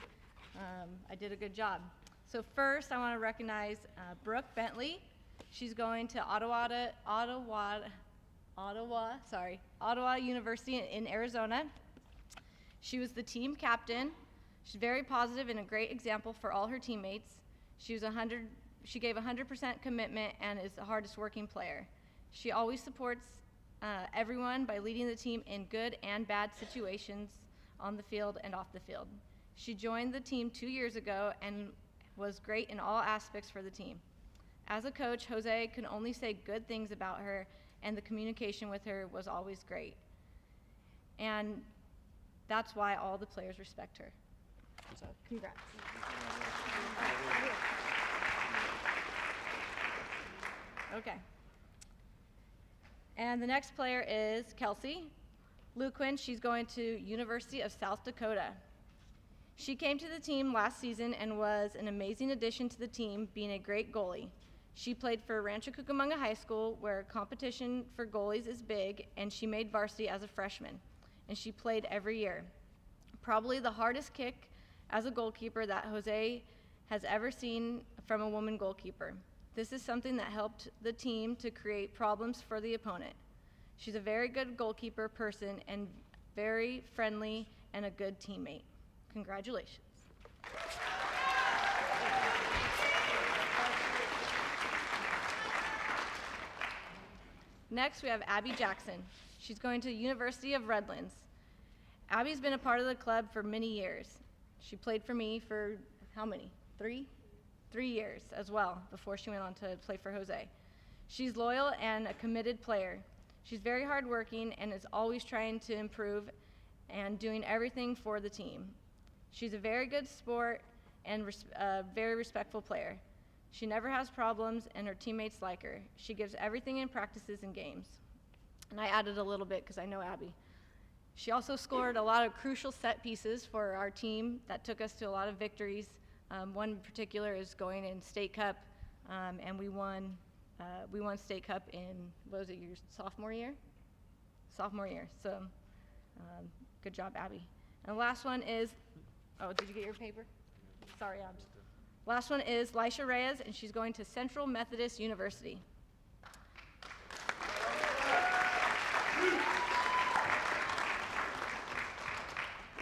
I did a good job. So first, I want to recognize Brooke Bentley. She's going to Ottawa University in Arizona. She was the team captain. She's very positive and a great example for all her teammates. She gave 100% commitment and is the hardest working player. She always supports everyone by leading the team in good and bad situations on the field and off the field. She joined the team 2 years ago and was great in all aspects for the team. As a coach, Jose can only say good things about her, and the communication with her was always great. And that's why all the players respect her. So, congrats. Okay. And the next player is Kelsey Luquin. She's going to University of South Dakota. She came to the team last season and was an amazing addition to the team, being a great goalie. She played for Rancho Cucamonga High School, where competition for goalies is big, and she made varsity as a freshman, and she played every year. Probably the hardest kick as a goalkeeper that Jose has ever seen from a woman goalkeeper. This is something that helped the team to create problems for the opponent. She's a very good goalkeeper person and very friendly and a good teammate. Congratulations. Next, we have Abby Jackson. She's going to University of Redlands. Abby's been a part of the club for many years. She played for me for how many? 3 years as well, before she went on to play for Jose. She's loyal and a committed player. She's very hardworking and is always trying to improve and doing everything for the team. She's a very good sport and a very respectful player. She never has problems and her teammates like her. She gives everything in practices and games. And I added a little bit because I know Abby. She also scored a lot of crucial set pieces for our team that took us to a lot of victories. One in particular is going in State Cup, and we won State Cup in, what was it, your sophomore year? Sophomore year, so good job, Abby. And the last one is, oh, did you get your paper? Sorry, Abs. Last one is Lisha Reyes, and she's going to Central Methodist University.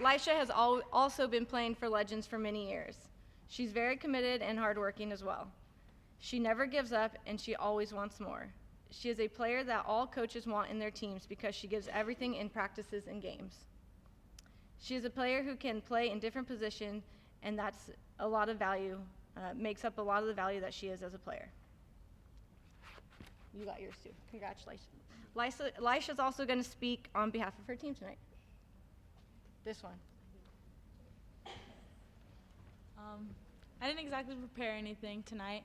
Lisha has also been playing for Legends for many years. She's very committed and hardworking as well. She never gives up, and she always wants more. She is a player that all coaches want in their teams because she gives everything in practices and games. She is a player who can play in different positions, and that's a lot of value, makes up a lot of the value that she is as a player. You got yours too. Congratulations. Lisha's also going to speak on behalf of her team tonight. This one. I didn't exactly prepare anything tonight,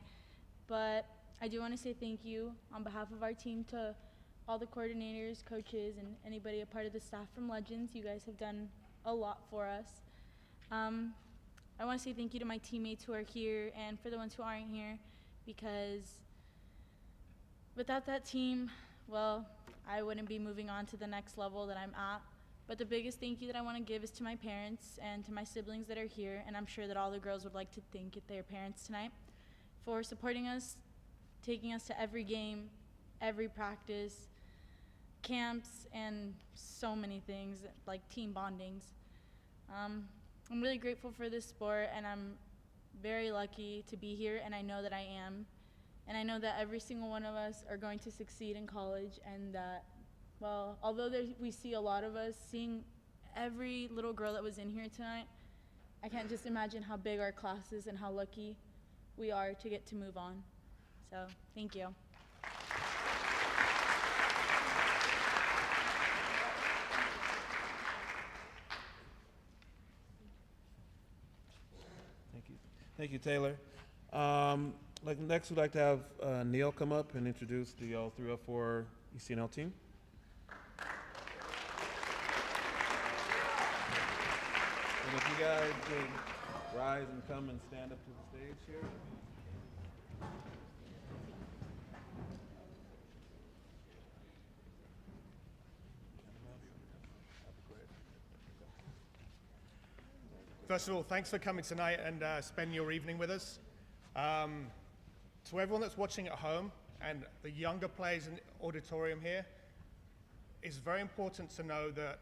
but I do want to say thank you on behalf of our team to all the coordinators, coaches, and anybody a part of the staff from Legends. You guys have done a lot for us. I want to say thank you to my teammates who are here and for the ones who aren't here, because without that team, well, I wouldn't be moving on to the next level that I'm at. But the biggest thank you that I want to give is to my parents and to my siblings that are here, and I'm sure that all the girls would like to thank their parents tonight for supporting us, taking us to every game, every practice, camps, and so many things like team bondings. I'm really grateful for this sport, and I'm very lucky to be here, and I know that I am. And I know that every single one of us are going to succeed in college, and that, well, although we see a lot of us, seeing every little girl that was in here tonight, I can't just imagine how big our class is and how lucky we are to get to move on. So, thank you. Thank you, Taylor. Next, we'd like to have Neil come up and introduce the 304 ECNL team. And if you guys could rise and come and stand up to the stage here. First of all, thanks for coming tonight and spending your evening with us. To everyone that's watching at home and the younger players in the auditorium here, it's very important to know that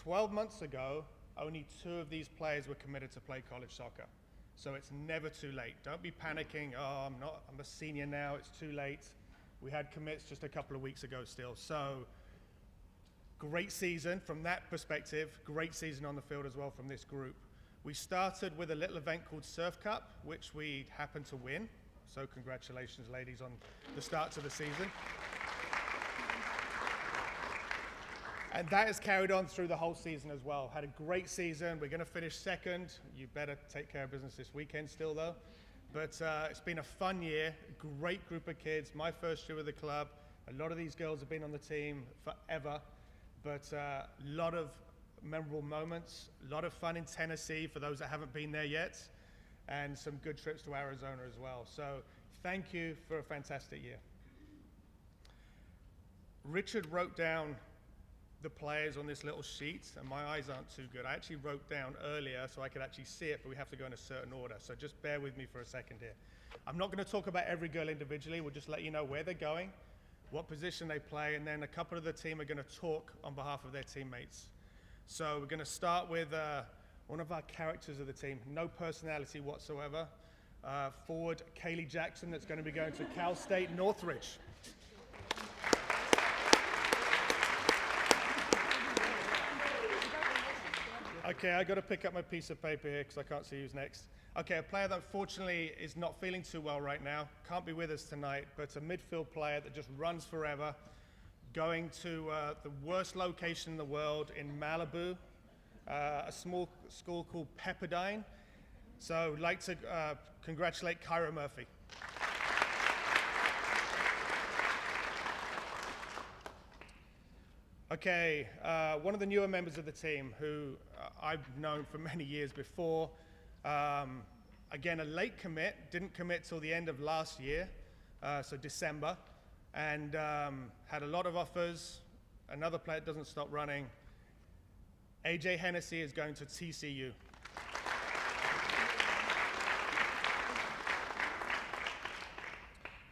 12 months ago, only 2 of these players were committed to play college soccer. So it's never too late. Don't be panicking, oh, I'm a senior now, it's too late. We had commits just a couple of weeks ago still. So great season from that perspective, great season on the field as well from this group. We started with a little event called Surf Cup, which we happened to win. So congratulations, ladies, on the start to the season. And that has carried on through the whole season as well. Had a great season. We're going to finish second. You better take care of business this weekend still, though. But it's been a fun year, great group of kids. My first year with the club. A lot of these girls have been on the team forever. But a lot of memorable moments, a lot of fun in Tennessee for those that haven't been there yet, and some good trips to Arizona as well. So thank you for a fantastic year. Richard wrote down the players on this little sheet, and my eyes aren't too good. I actually wrote down earlier so I could actually see it, but we have to go in a certain order. So just bear with me for a second here. I'm not going to talk about every girl individually. We'll just let you know where they're going, what position they play, and then a couple of the team are going to talk on behalf of their teammates. So we're going to start with one of our characters of the team, no personality whatsoever. Forward, Kaylee Jackson, that's going to be going to Cal State Northridge. Okay, I got to pick up my piece of paper here because I can't see who's next. Okay, a player that unfortunately is not feeling too well right now, can't be with us tonight, but a midfield player that just runs forever, going to the worst location in the world in Malibu, a small school called Pepperdine. So I'd like to congratulate Kyra Murphy. Okay, one of the newer members of the team who I've known for many years before. Again, a late commit, didn't commit till the end of last year, so December, and had a lot of offers. Another player that doesn't stop running. AJ Hennessy is going to TCU.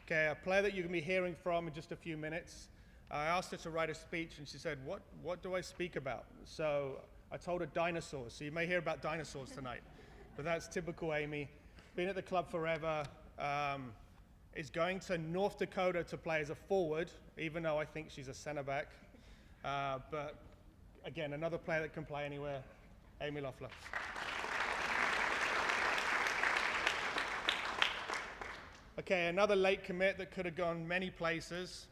Okay, a player that you're going to be hearing from in just a few minutes. I asked her to write a speech, and she said, what do I speak about? So I told her dinosaurs. So you may hear about dinosaurs tonight. But that's typical Amy. Been at the club forever. Is going to North Dakota to play as a forward, even though I think she's a center back. But again, another player that can play anywhere, Amy Loeffler. Okay, another late commit that could have gone many places.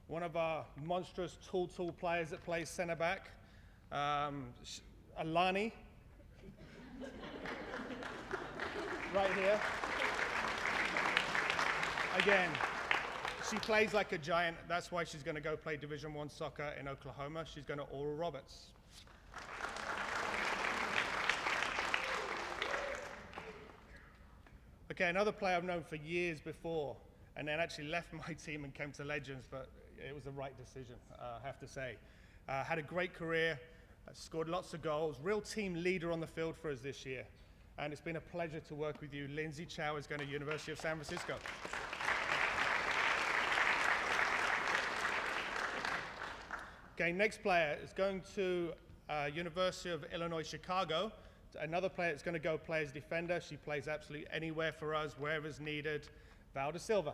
One of our monstrous tall players that plays center back, Alani, right here. Again, she plays like a giant. That's why she's going to go play Division I soccer in Oklahoma. She's going to Oral Roberts. Okay, another player I've known for years before, and then actually left my team and came to Legends, but it was the right decision, I have to say. Had a great career, scored lots of goals, real team leader on the field for us this year. And it's been a pleasure to work with you. Lindsay Chow is going to University of San Francisco. Okay, next player is going to University of Illinois, Chicago. Another player that's going to go play as defender. She plays absolutely anywhere for us, wherever's needed. Val De Silva.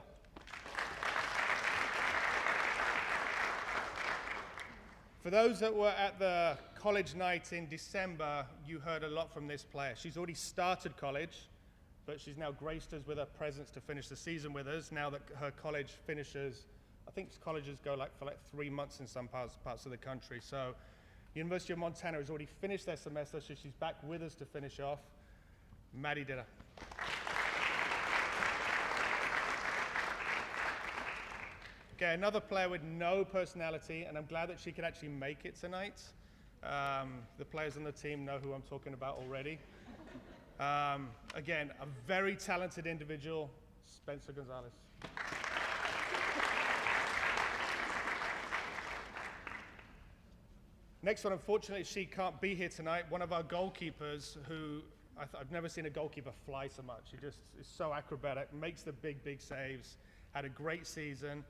For those that were at the college night in December, you heard a lot from this player. She's already started college, but she's now graced us with her presence to finish the season with us. Now that her college finishes, I think colleges go for 3 months in some parts of the country. So University of Montana has already finished their semester, so she's back with us to finish off. Maddie Ditter. Okay, another player with no personality, and I'm glad that she could actually make it tonight. The players on the team know who I'm talking about already. Again, a very talented individual, Spencer Gonzalez. Next one, unfortunately, she can't be here tonight. One of our goalkeepers who, I've never seen a goalkeeper fly so much. She just is so acrobatic, makes the big saves, had a great season.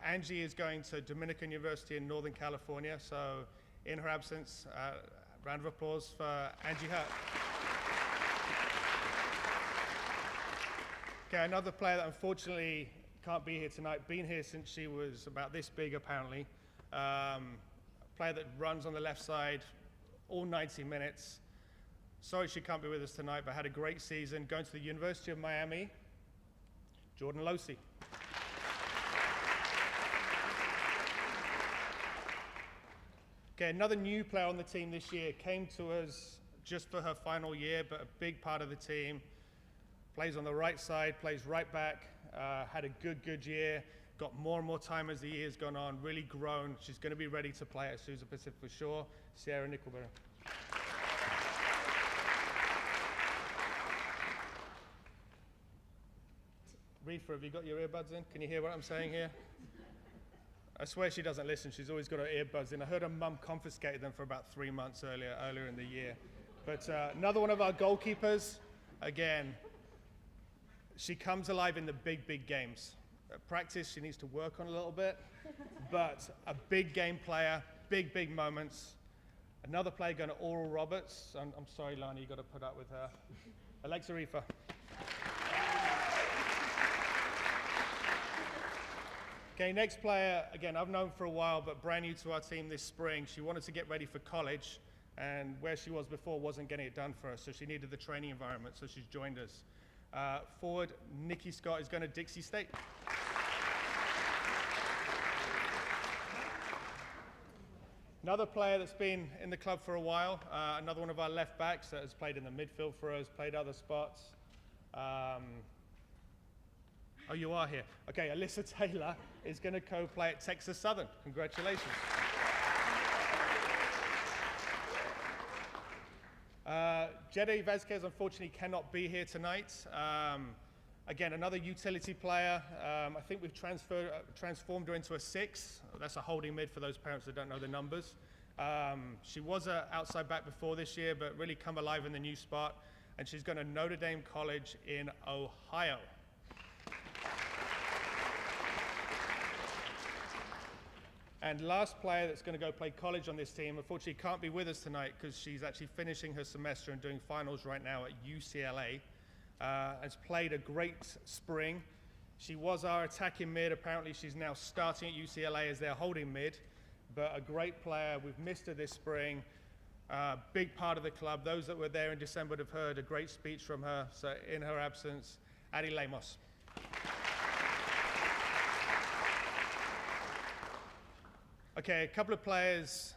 Angie is going to Dominican University in Northern California, so in her absence, round of applause for Angie Hurt. Okay, another player that unfortunately can't be here tonight, been here since she was about this big apparently. Player that runs on the left side all 90 minutes. Sorry she can't be with us tonight, but had a great season. Going to the University of Miami, Jordan Losey. Okay, another new player on the team this year, came to us just for her final year, but a big part of the team. Plays on the right side, plays right back, had a good year. Got more and more time as the year's gone on, really grown. She's going to be ready to play at Sousa Pacific for sure. Sierra Nickelberry. Reefa, have you got your earbuds in? Can you hear what I'm saying here? I swear she doesn't listen. She's always got her earbuds in. I heard her mum confiscated them for about 3 months earlier in the year. But another one of our goalkeepers, again, she comes alive in the big games. At practice, she needs to work on a little bit, but a big game player, big moments. Another player going to Oral Roberts. I'm sorry, Lani, you got to put up with her. Alexa Reefa. Okay, next player, again, I've known for a while, but brand new to our team this spring. She wanted to get ready for college, and where she was before wasn't getting it done for her, so she needed the training environment, so she's joined us. Forward, Nikki Scott is going to Dixie State. Another player that's been in the club for a while, another one of our left backs that has played in the midfield for us, played other spots. Oh, you are here. Okay, Alyssa Taylor is going to co-play at Texas Southern. Congratulations. Jedi Vasquez unfortunately cannot be here tonight. Again, another utility player. I think we've transformed her into a 6. That's a holding mid for those parents that don't know the numbers. She was an outside back before this year, but really come alive in the new spot. And she's going to Notre Dame College in Ohio. And last player that's going to go play college on this team, unfortunately can't be with us tonight because she's actually finishing her semester and doing finals right now at UCLA. Has played a great spring. She was our attacking mid. Apparently she's now starting at UCLA as their holding mid, but a great player. We've missed her this spring. Big part of the club. Those that were there in December would have heard a great speech from her. So in her absence, Addie Lemos. Okay, a couple of players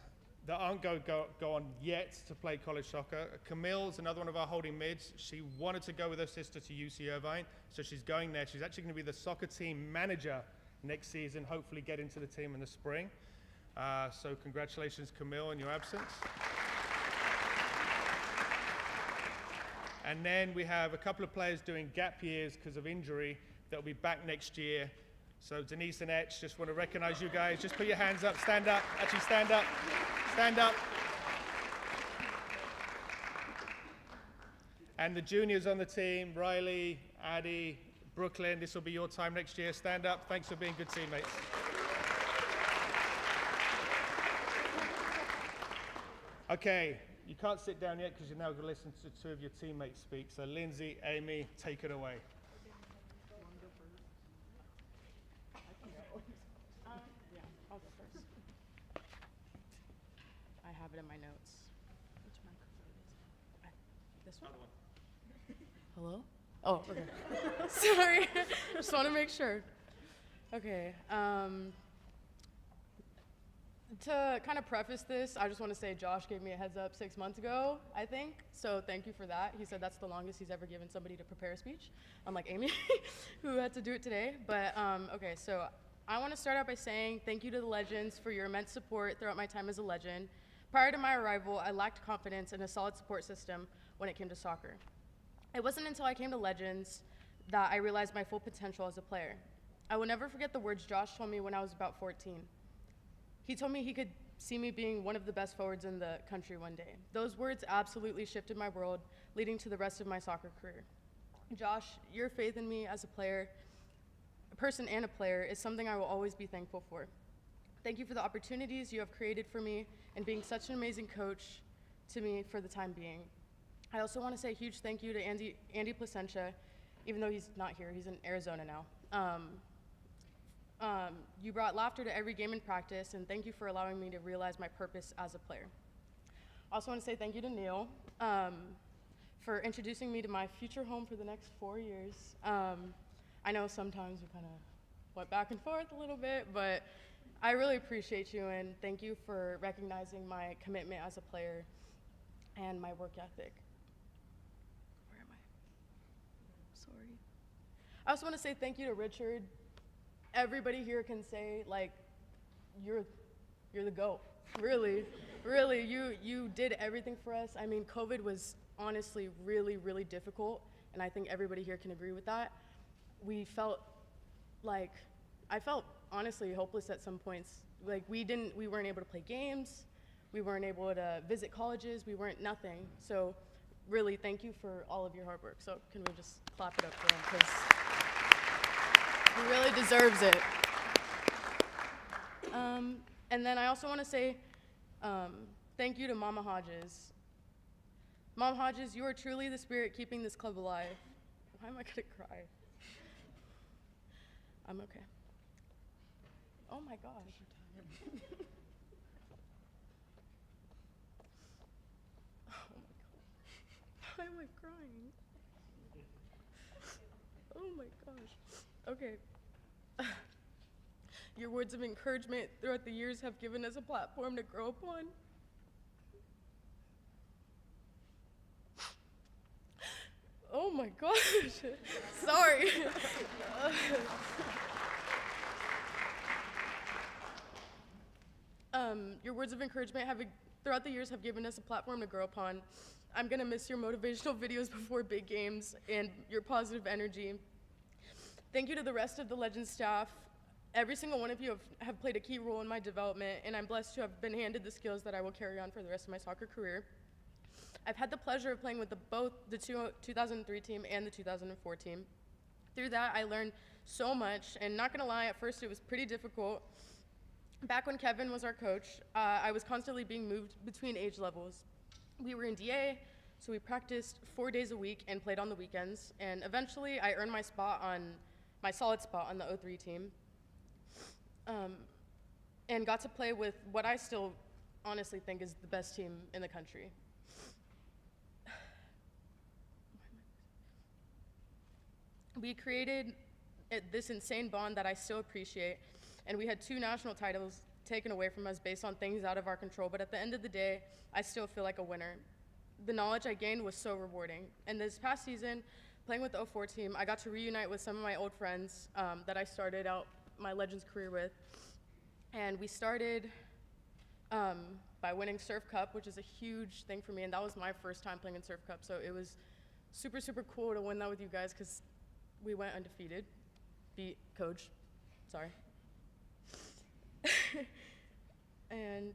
that aren't go on yet to play college soccer. Camille's another one of our holding mids. She wanted to go with her sister to UC Irvine, so she's going there. She's actually going to be the soccer team manager next season, hopefully get into the team in the spring. So congratulations, Camille, in your absence. And then we have a couple of players doing gap years because of injury that will be back next year. So Denise and Etch, just want to recognize you guys. Just put your hands up, stand up, actually stand up, stand up. And the juniors on the team, Riley, Addie, Brooklyn, this will be your time next year. Stand up, thanks for being good teammates. Okay, you can't sit down yet because you're now going to listen to 2 of your teammates speak. So Lindsay, Amy, take it away. I'll go first. I have it in my notes. Which microphone is it? This one? Hello? Oh, okay. Sorry. Just want to make sure. Okay. To kind of preface this, I just want to say Josh gave me a heads up 6 months ago, I think. So thank you for that. He said that's the longest he's ever given somebody to prepare a speech, unlike Amy, who had to do it today. But okay, so I want to start out by saying thank you to the Legends for your immense support throughout my time as a Legend. Prior to my arrival, I lacked confidence in a solid support system when it came to soccer. It wasn't until I came to Legends that I realized my full potential as a player. I will never forget the words Josh told me when I was about 14. He told me he could see me being one of the best forwards in the country one day. Those words absolutely shifted my world, leading to the rest of my soccer career. Josh, your faith in me as a player, a person and a player, is something I will always be thankful for. Thank you for the opportunities you have created for me and being such an amazing coach to me for the time being. I also want to say a huge thank you to Andy Placentia, even though he's not here, he's in Arizona now. You brought laughter to every game in practice, and thank you for allowing me to realize my purpose as a player. I also want to say thank you to Neil for introducing me to my future home for the next 4 years. I know sometimes we kind of went back and forth a little bit, but I really appreciate you, and thank you for recognizing my commitment as a player and my work ethic. Where am I? Sorry. I also want to say thank you to Richard. Everybody here can say, like, you're the GOAT. Really, really, you did everything for us. I mean, COVID was honestly really, really difficult, and I think everybody here can agree with that. We felt like, I felt honestly hopeless at some points. Like, we weren't able to play games, we weren't able to visit colleges, we weren't nothing. So really, thank you for all of your hard work. So can we just clap it up for him, because he really deserves it. And then I also want to say thank you to Mama Hodges. Mom Hodges, you are truly the spirit keeping this club alive. Why am I gonna cry? I'm okay. Oh my gosh. am I crying? Oh my gosh. Okay. Your words of encouragement throughout the years have given us a platform to grow upon. Oh my gosh. Sorry. Your words of encouragement throughout the years have given us a platform to grow upon. I'm gonna miss your motivational videos before big games and your positive energy. Thank you to the rest of the Legends staff. Every single one of you have played a key role in my development, and I'm blessed to have been handed the skills that I will carry on for the rest of my soccer career. I've had the pleasure of playing with both the 2003 team and the 2004 team. Through that, I learned so much, and not gonna lie, at first it was pretty difficult. Back when Kevin was our coach, I was constantly being moved between age levels. We were in DA, so we practiced 4 days a week and played on the weekends, and eventually I earned my solid spot on the 03 team, and got to play with what I still honestly think is the best team in the country. We created this insane bond that I still appreciate, and we had 2 national titles taken away from us based on things out of our control, but at the end of the day, I still feel like a winner. The knowledge I gained was so rewarding. And this past season, playing with the 04 team, I got to reunite with some of my old friends that I started out my Legends career with. And we started by winning Surf Cup, which is a huge thing for me, and that was my first time playing in Surf Cup, so it was super, super cool to win that with you guys because we went undefeated, beat Coach, sorry. And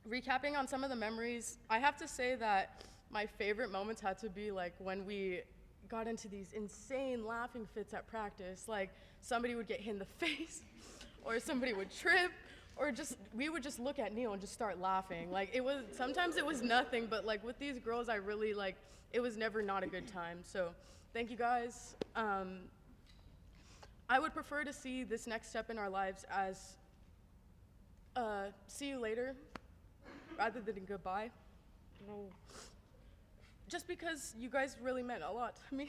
recapping on some of the memories, I have to say that my favorite moments had to be like when we got into these insane laughing fits at practice, like somebody would get hit in the face, or somebody would trip, or we would just look at Neil and just start laughing. Like sometimes it was nothing, but like with these girls, I really it was never not a good time. So thank you guys. I would prefer to see this next step in our lives as see you later, rather than goodbye. No. Just because you guys really meant a lot to me.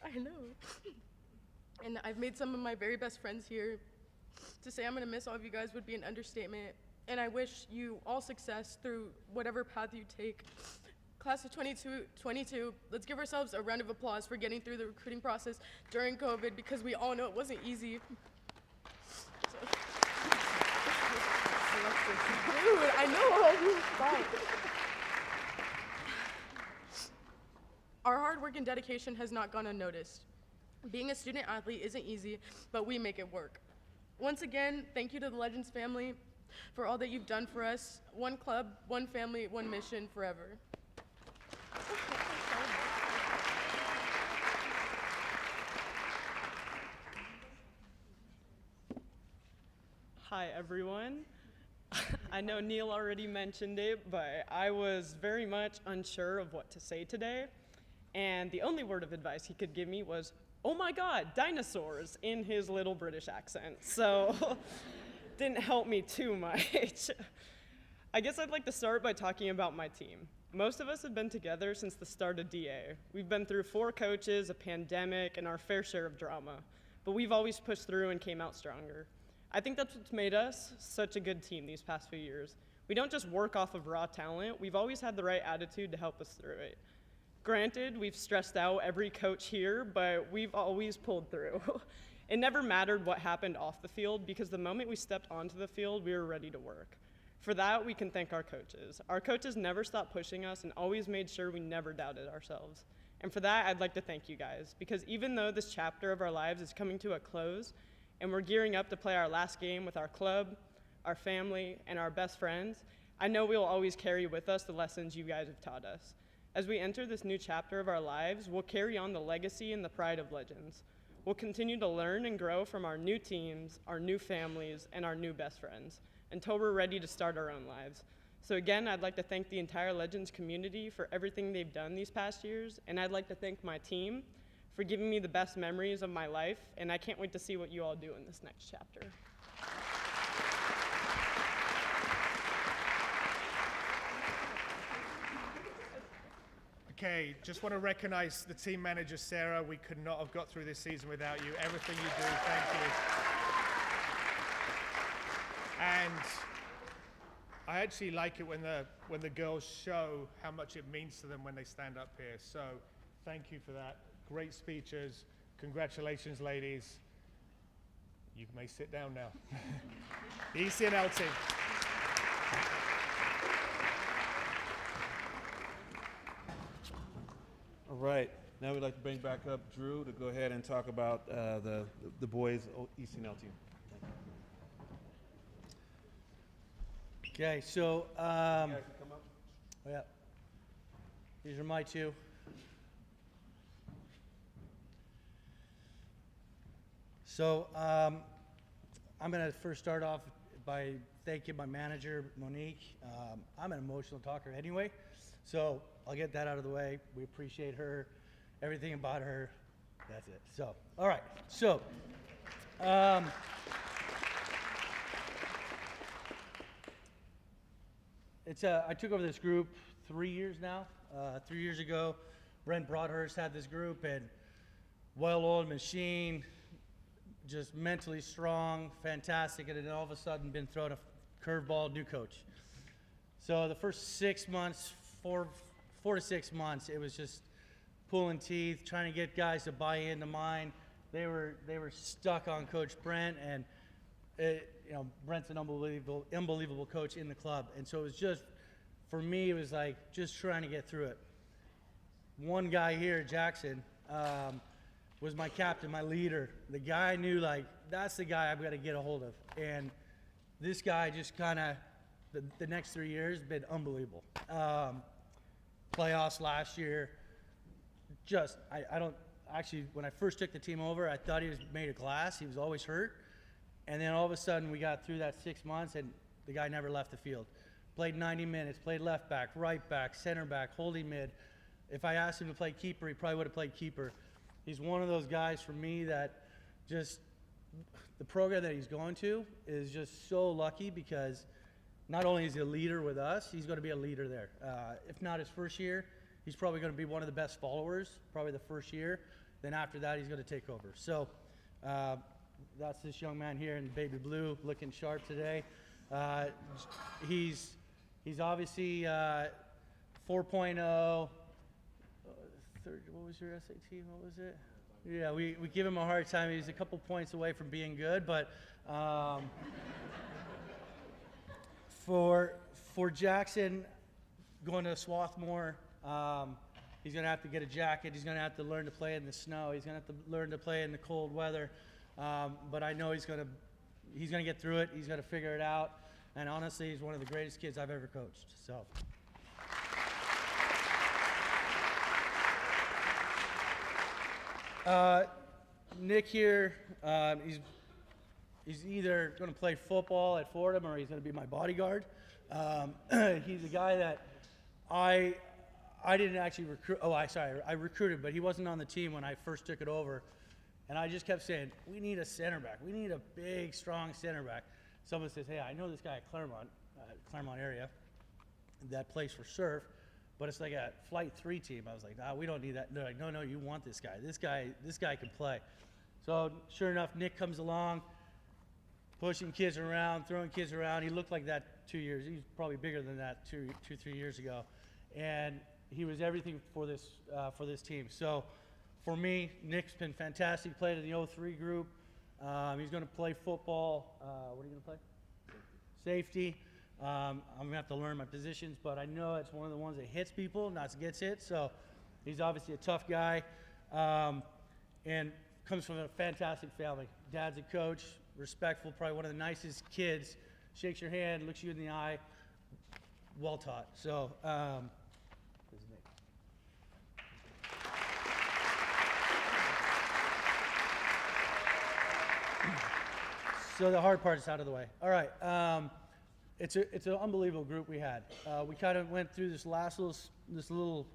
I know. And I've made some of my very best friends here. To say I'm gonna miss all of you guys would be an understatement. And I wish you all success through whatever path you take. Class of 22, let's give ourselves a round of applause for getting through the recruiting process during COVID, because we all know it wasn't easy. Dude, I know. Stop. Our hard work and dedication has not gone unnoticed. Being a student athlete isn't easy, but we make it work. Once again, thank you to the Legends family for all that you've done for us. One club, one family, one mission forever. Hi, everyone. I know Neil already mentioned it, but I was very much unsure of what to say today. And the only word of advice he could give me was, "Oh my God, dinosaurs," in his little British accent. So didn't help me too much. I guess I'd like to start by talking about my team. Most of us have been together since the start of DA. We've been through 4 coaches, a pandemic, and our fair share of drama. But we've always pushed through and came out stronger. I think that's what's made us such a good team these past few years. We don't just work off of raw talent, we've always had the right attitude to help us through it. Granted, we've stressed out every coach here, but we've always pulled through. It never mattered what happened off the field, because the moment we stepped onto the field, we were ready to work. For that, we can thank our coaches. Our coaches never stopped pushing us and always made sure we never doubted ourselves. And for that, I'd like to thank you guys, because even though this chapter of our lives is coming to a close, and we're gearing up to play our last game with our club, our family, and our best friends, I know we'll always carry with us the lessons you guys have taught us. As we enter this new chapter of our lives, we'll carry on the legacy and the pride of Legends. We'll continue to learn and grow from our new teams, our new families, and our new best friends, until we're ready to start our own lives. So again, I'd like to thank the entire Legends community for everything they've done these past years, and I'd like to thank my team for giving me the best memories of my life, and I can't wait to see what you all do in this next chapter. Okay, just want to recognize the team manager, Sarah. We could not have got through this season without you. Everything you do, thank you. And I actually like it when the girls show how much it means to them when they stand up here. So thank you for that. Great speeches. Congratulations, ladies. You may sit down now. The ECNL team. All right. Now we'd like to bring back up Drew to go ahead and talk about the boys ECNL team. Okay, so You guys can come up. oh, yeah, these are my two. So I'm going to first start off by thanking my manager, Monique. I'm an emotional talker anyway, so I'll get that out of the way. We appreciate her, everything about her. That's it. So, all right. So, I took over this group 3 years now. 3 years ago, Brent Broadhurst had this group, and well-oiled machine, just mentally strong, fantastic, and then all of a sudden been thrown a curveball, new coach. So the first 6 months, four to 6 months, it was just pulling teeth, trying to get guys to buy into mine. They were stuck on Coach Brent, and Brent's an unbelievable coach in the club. And so it was just, for me, it was like just trying to get through it. One guy here, Jackson, was my captain, my leader. The guy I knew, like, that's the guy I've got to get a hold of. And this guy just kind of, the next 3 years, been unbelievable. Playoffs last year, I don't, actually, when I first took the team over, I thought he was made of glass. He was always hurt. And then all of a sudden, we got through that 6 months, and the guy never left the field. Played 90 minutes, played left back, right back, center back, holding mid. If I asked him to play keeper, he probably would have played keeper. He's one of those guys for me that just, the program that he's going to is just so lucky, because not only is he a leader with us, he's going to be a leader there. If not his first year, he's probably going to be one of the best followers, probably the first year. Then after that, he's going to take over. So that's this young man here in baby blue, looking sharp today. He's obviously 4.0. What was your SAT? What was it? Yeah, we give him a hard time. He's a couple points away from being good, but for Jackson going to Swarthmore, he's going to have to get a jacket. He's going to have to learn to play in the snow. He's going to have to learn to play in the cold weather. But I know he's going to get through it. He's going to figure it out. And honestly, he's one of the greatest kids I've ever coached. So. Nick here, he's either going to play football at Fordham or he's going to be my bodyguard. He's a guy that I didn't actually recruit. I recruited, but he wasn't on the team when I first took it over. And I just kept saying, we need a center back. We need a big, strong center back. Someone says, hey, I know this guy at Claremont area that plays for Surf, but it's like a Flight 3 team. I was like, nah, we don't need that. They're like, no, you want this guy. This guy can play. So sure enough, Nick comes along, pushing kids around, throwing kids around. He looked like that 2 years. He was probably bigger than that 3 years ago. And he was everything for this team. So for me, Nick's been fantastic. He played in the 03 group. He's going to play football. What are you going to play? Safety. I'm going to have to learn my positions, but I know it's one of the ones that hits people, not gets hit. So he's obviously a tough guy, and comes from a fantastic family. Dad's a coach, respectful, probably one of the nicest kids. Shakes your hand, looks you in the eye, well taught. So this is Nick. So the hard part is out of the way. All right. It's an unbelievable group we had. We kind of went through this little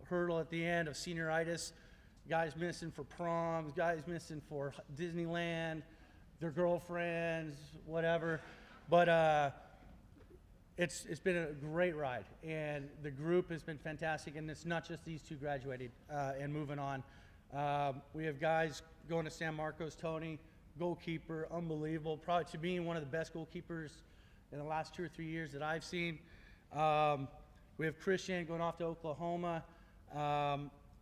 hurdle at the end of senioritis. Guys missing for proms, guys missing for Disneyland, their girlfriends, whatever. But It's been a great ride, and the group has been fantastic, and it's not just these two graduating and moving on. We have guys going to San Marcos. Tony, goalkeeper, unbelievable, probably to me one of the best goalkeepers in the last 2 or 3 years that I've seen. We have Christian going off to Oklahoma.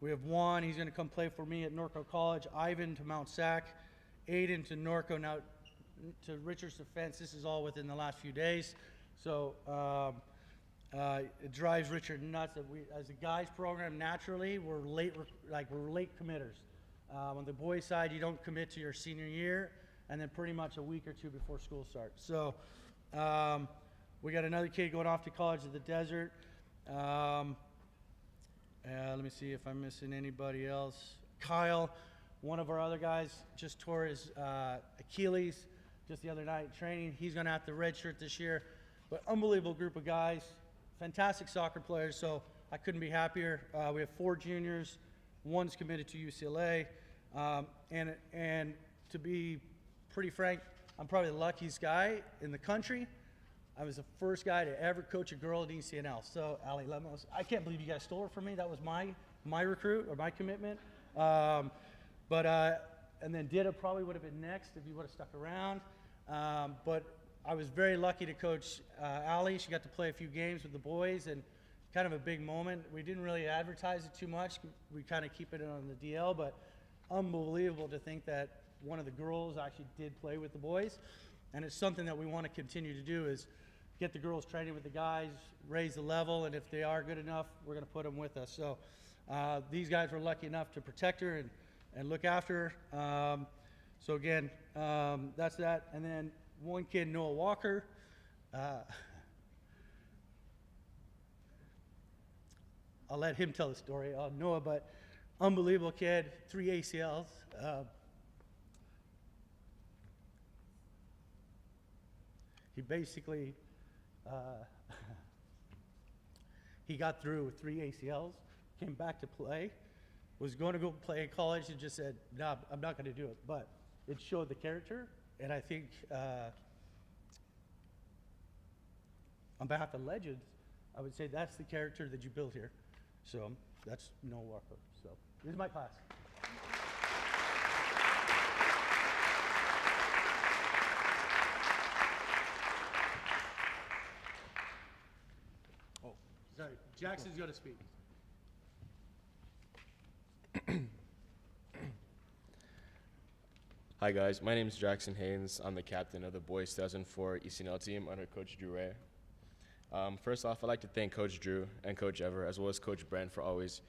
We have Juan, he's going to come play for me at Norco College. Ivan to Mount Sac. Aiden to Norco. Now, to Richard's defense, this is all within the last few days. So it drives Richard nuts that we, as a guys program, naturally we're late committers. On the boys' side, you don't commit to your senior year, and then pretty much a week or two before school starts. So we got another kid going off to College of the Desert. Let me see if I'm missing anybody else. Kyle, one of our other guys, just tore his Achilles just the other night training. He's going to have to redshirt this year. But unbelievable group of guys, fantastic soccer players, so I couldn't be happier. We have 4 juniors, one's committed to UCLA, and to be pretty frank, I'm probably the luckiest guy in the country. I was the first guy to ever coach a girl at ECNL. So, Allie Lemos, I can't believe you guys stole her from me. That was my recruit or my commitment. And then Dida probably would have been next if you would have stuck around. But I was very lucky to coach Allie. She got to play a few games with the boys, and kind of a big moment. We didn't really advertise it too much. We kind of keep it on the DL, but unbelievable to think that one of the girls actually did play with the boys. And it's something that we want to continue to do, is get the girls training with the guys, raise the level, and if they are good enough, we're going to put them with us. So these guys were lucky enough to protect her and look after her. So again, that's that. And then one kid, Noah Walker. I'll let him tell the story, Noah, but unbelievable kid, 3 ACLs. He basically, he got through with 3 ACLs, came back to play, was going to go play in college and just said, no, I'm not going to do it. But it showed the character, and I think on behalf of Legends, I would say that's the character that you build here. So that's Noah Walker. So this is my class. Oh, sorry. Jackson's going to speak. Hi guys, my name is Jackson Haynes. I'm the captain of the boys 2004 ECNL team under Coach Drew Ray. First off, I'd like to thank Coach Drew and Coach Ever, as well as Coach Brent, for always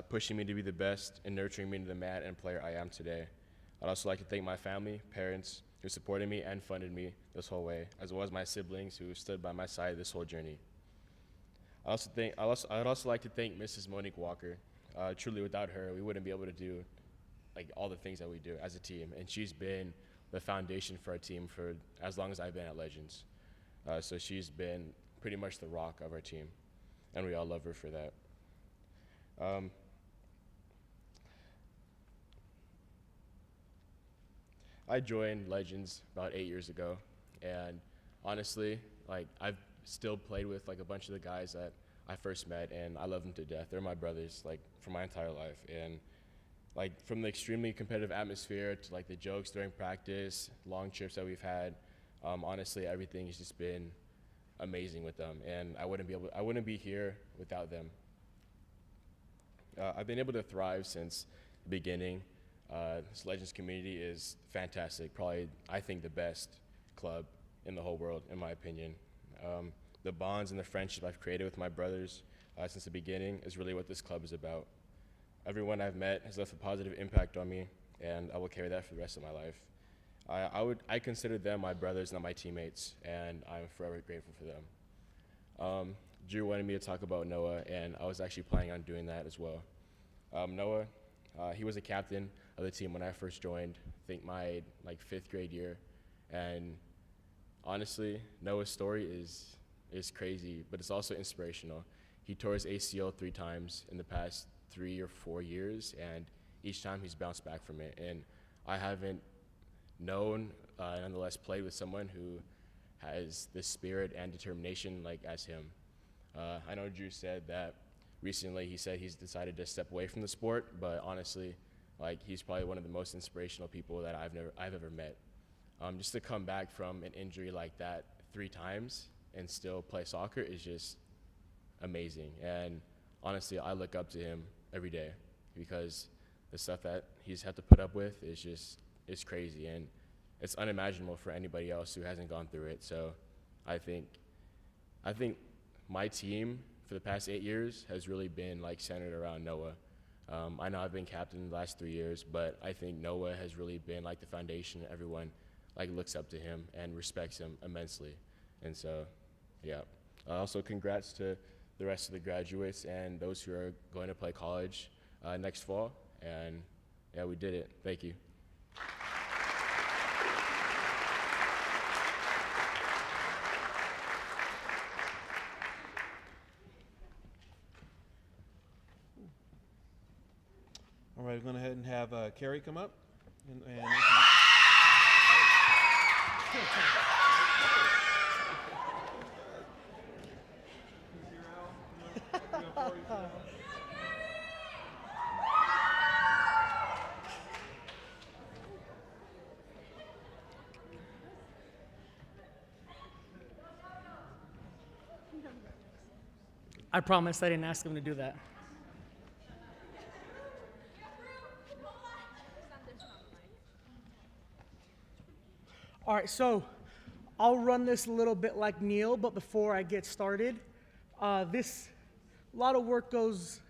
pushing me to be the best and nurturing me into the man and player I am today. I'd also like to thank my family, parents, who supported me and funded me this whole way, as well as my siblings who stood by my side this whole journey. I'd also like to thank Mrs. Monique Walker. Truly, without her, we wouldn't be able to do all the things that we do as a team, and she's been the foundation for our team for as long as I've been at Legends. So she's been pretty much the rock of our team, and we all love her for that. I joined Legends about 8 years ago, and honestly, I've still played with a bunch of the guys that I first met, and I love them to death. They're my brothers for my entire life, and from the extremely competitive atmosphere to the jokes during practice, long trips that we've had, honestly, everything has just been amazing with them, and I wouldn't be here without them. I've been able to thrive since the beginning. This Legends community is fantastic, probably I think the best club in the whole world, in my opinion. The bonds and the friendship I've created with my brothers since the beginning is really what this club is about. Everyone I've met has left a positive impact on me, and I will carry that for the rest of my life. I consider them my brothers, not my teammates, and I'm forever grateful for them. Drew wanted me to talk about Noah, and I was actually planning on doing that as well. Noah, he was a captain of the team when I first joined, I think my 5th grade year, and honestly, Noah's story is crazy, but it's also inspirational. He tore his ACL 3 times in the past 3 or 4 years, and each time he's bounced back from it. And I haven't known, nonetheless, played with someone who has the spirit and determination like as him. I know Drew said that recently he said he's decided to step away from the sport, but honestly, like he's probably one of the most inspirational people that I've ever met. Just to come back from an injury like that 3 times and still play soccer is just amazing. And honestly, I look up to him every day because the stuff that he's had to put up with is crazy, and it's unimaginable for anybody else who hasn't gone through it. So I think my team for the past 8 years has really been like centered around Noah. I know I've been captain the last 3 years, but I think Noah has really been like the foundation. Everyone like looks up to him and respects him immensely. And so, yeah. Also, congrats to the rest of the graduates and those who are going to play college next fall. And yeah, we did it. Thank you. All right, we're going to head and have Carrie come up. And I promise I didn't ask him to do that. All right, so I'll run this a little bit like Neil, but before I get started, a lot of work goes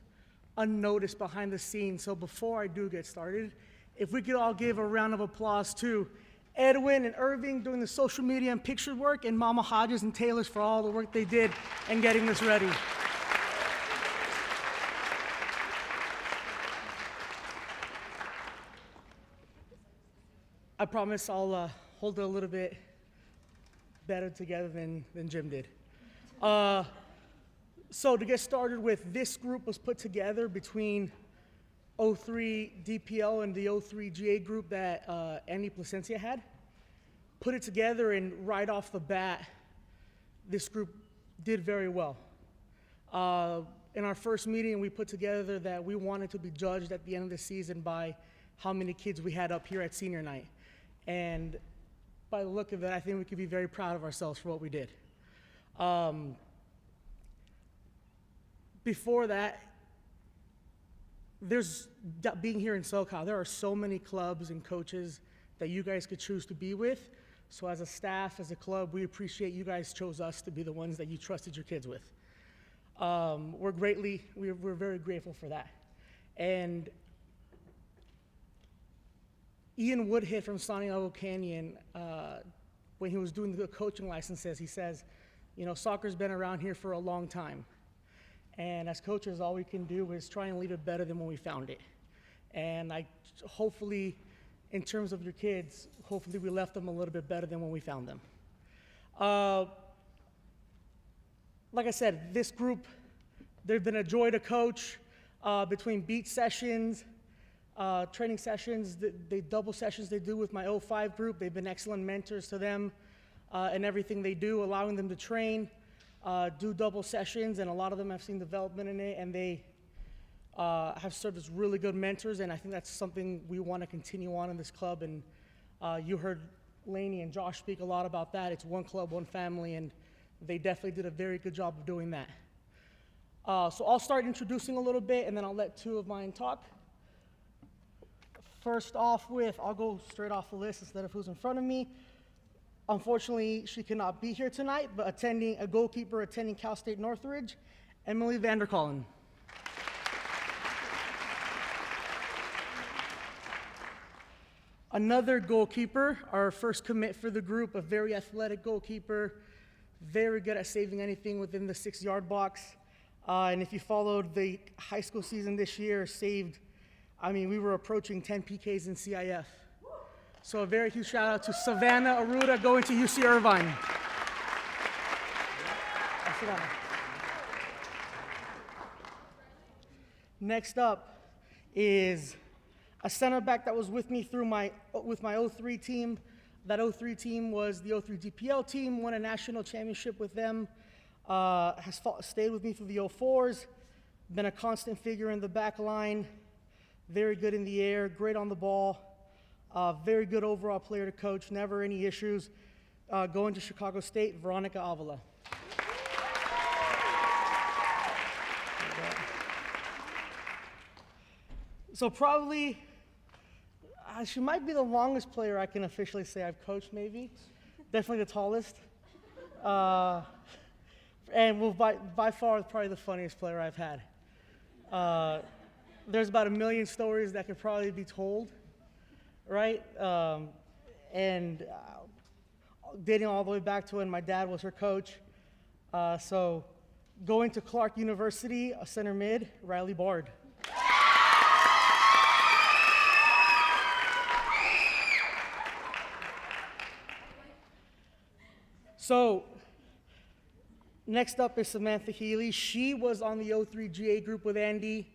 unnoticed behind the scenes. So before I do get started, if we could all give a round of applause to Edwin and Irving doing the social media and picture work, and Mama Hodges and Taylor's for all the work they did in getting this ready. I promise I'll hold it a little bit better together than Jim did. So to get started with, this group was put together between 03 DPL and the 03 GA group that Andy Placencia had. Put it together, and right off the bat, this group did very well. In our first meeting, we put together that we wanted to be judged at the end of the season by how many kids we had up here at senior night. And by the look of it, I think we could be very proud of ourselves for what we did. Before that, being here in SoCal, there are so many clubs and coaches that you guys could choose to be with. So as a staff, as a club, we appreciate you guys chose us to be the ones that you trusted your kids with. We're very grateful for that. And Ian Woodhead from Santiago Canyon, when he was doing the coaching licenses, he says, you know, soccer's been around here for a long time. And as coaches, all we can do is try and leave it better than when we found it. And hopefully, in terms of your kids, hopefully we left them a little bit better than when we found them. Like I said, this group, they've been a joy to coach between beat sessions, training sessions, the double sessions they do with my 05 group. They've been excellent mentors to them in everything they do, allowing them to train, do double sessions, and a lot of them have seen development in it, and they have served as really good mentors, and I think that's something we want to continue on in this club. And you heard Laney and Josh speak a lot about that. It's one club, one family, and they definitely did a very good job of doing that. So I'll start introducing a little bit, and then I'll let two of mine talk. First off I'll go straight off the list instead of who's in front of me. Unfortunately, she cannot be here tonight, but a goalkeeper attending Cal State Northridge, Emily Vanderkollen. Another goalkeeper, our first commit for the group, a very athletic goalkeeper, very good at saving anything within the 6-yard box. And if you followed the high school season this year, we were approaching 10 PKs in CIF. So a very huge shout out to Savannah Aruda going to UC Irvine. Next up is a center back that was with me with my 03 team, That 03 team was the 03 DPL team, won a national championship with them, stayed with me through the 04s, been a constant figure in the back line, very good in the air, great on the ball, very good overall player to coach, never any issues. Going to Chicago State, Veronica Avila. So probably, she might be the longest player I can officially say I've coached, maybe. Definitely the tallest. And well, by far, probably the funniest player I've had. There's about 1 million stories that could probably be told, right? Dating all the way back to when my dad was her coach. So going to Clark University, a center mid, Riley Bard. So next up is Samantha Healy. She was on the 03 GA group with Andy,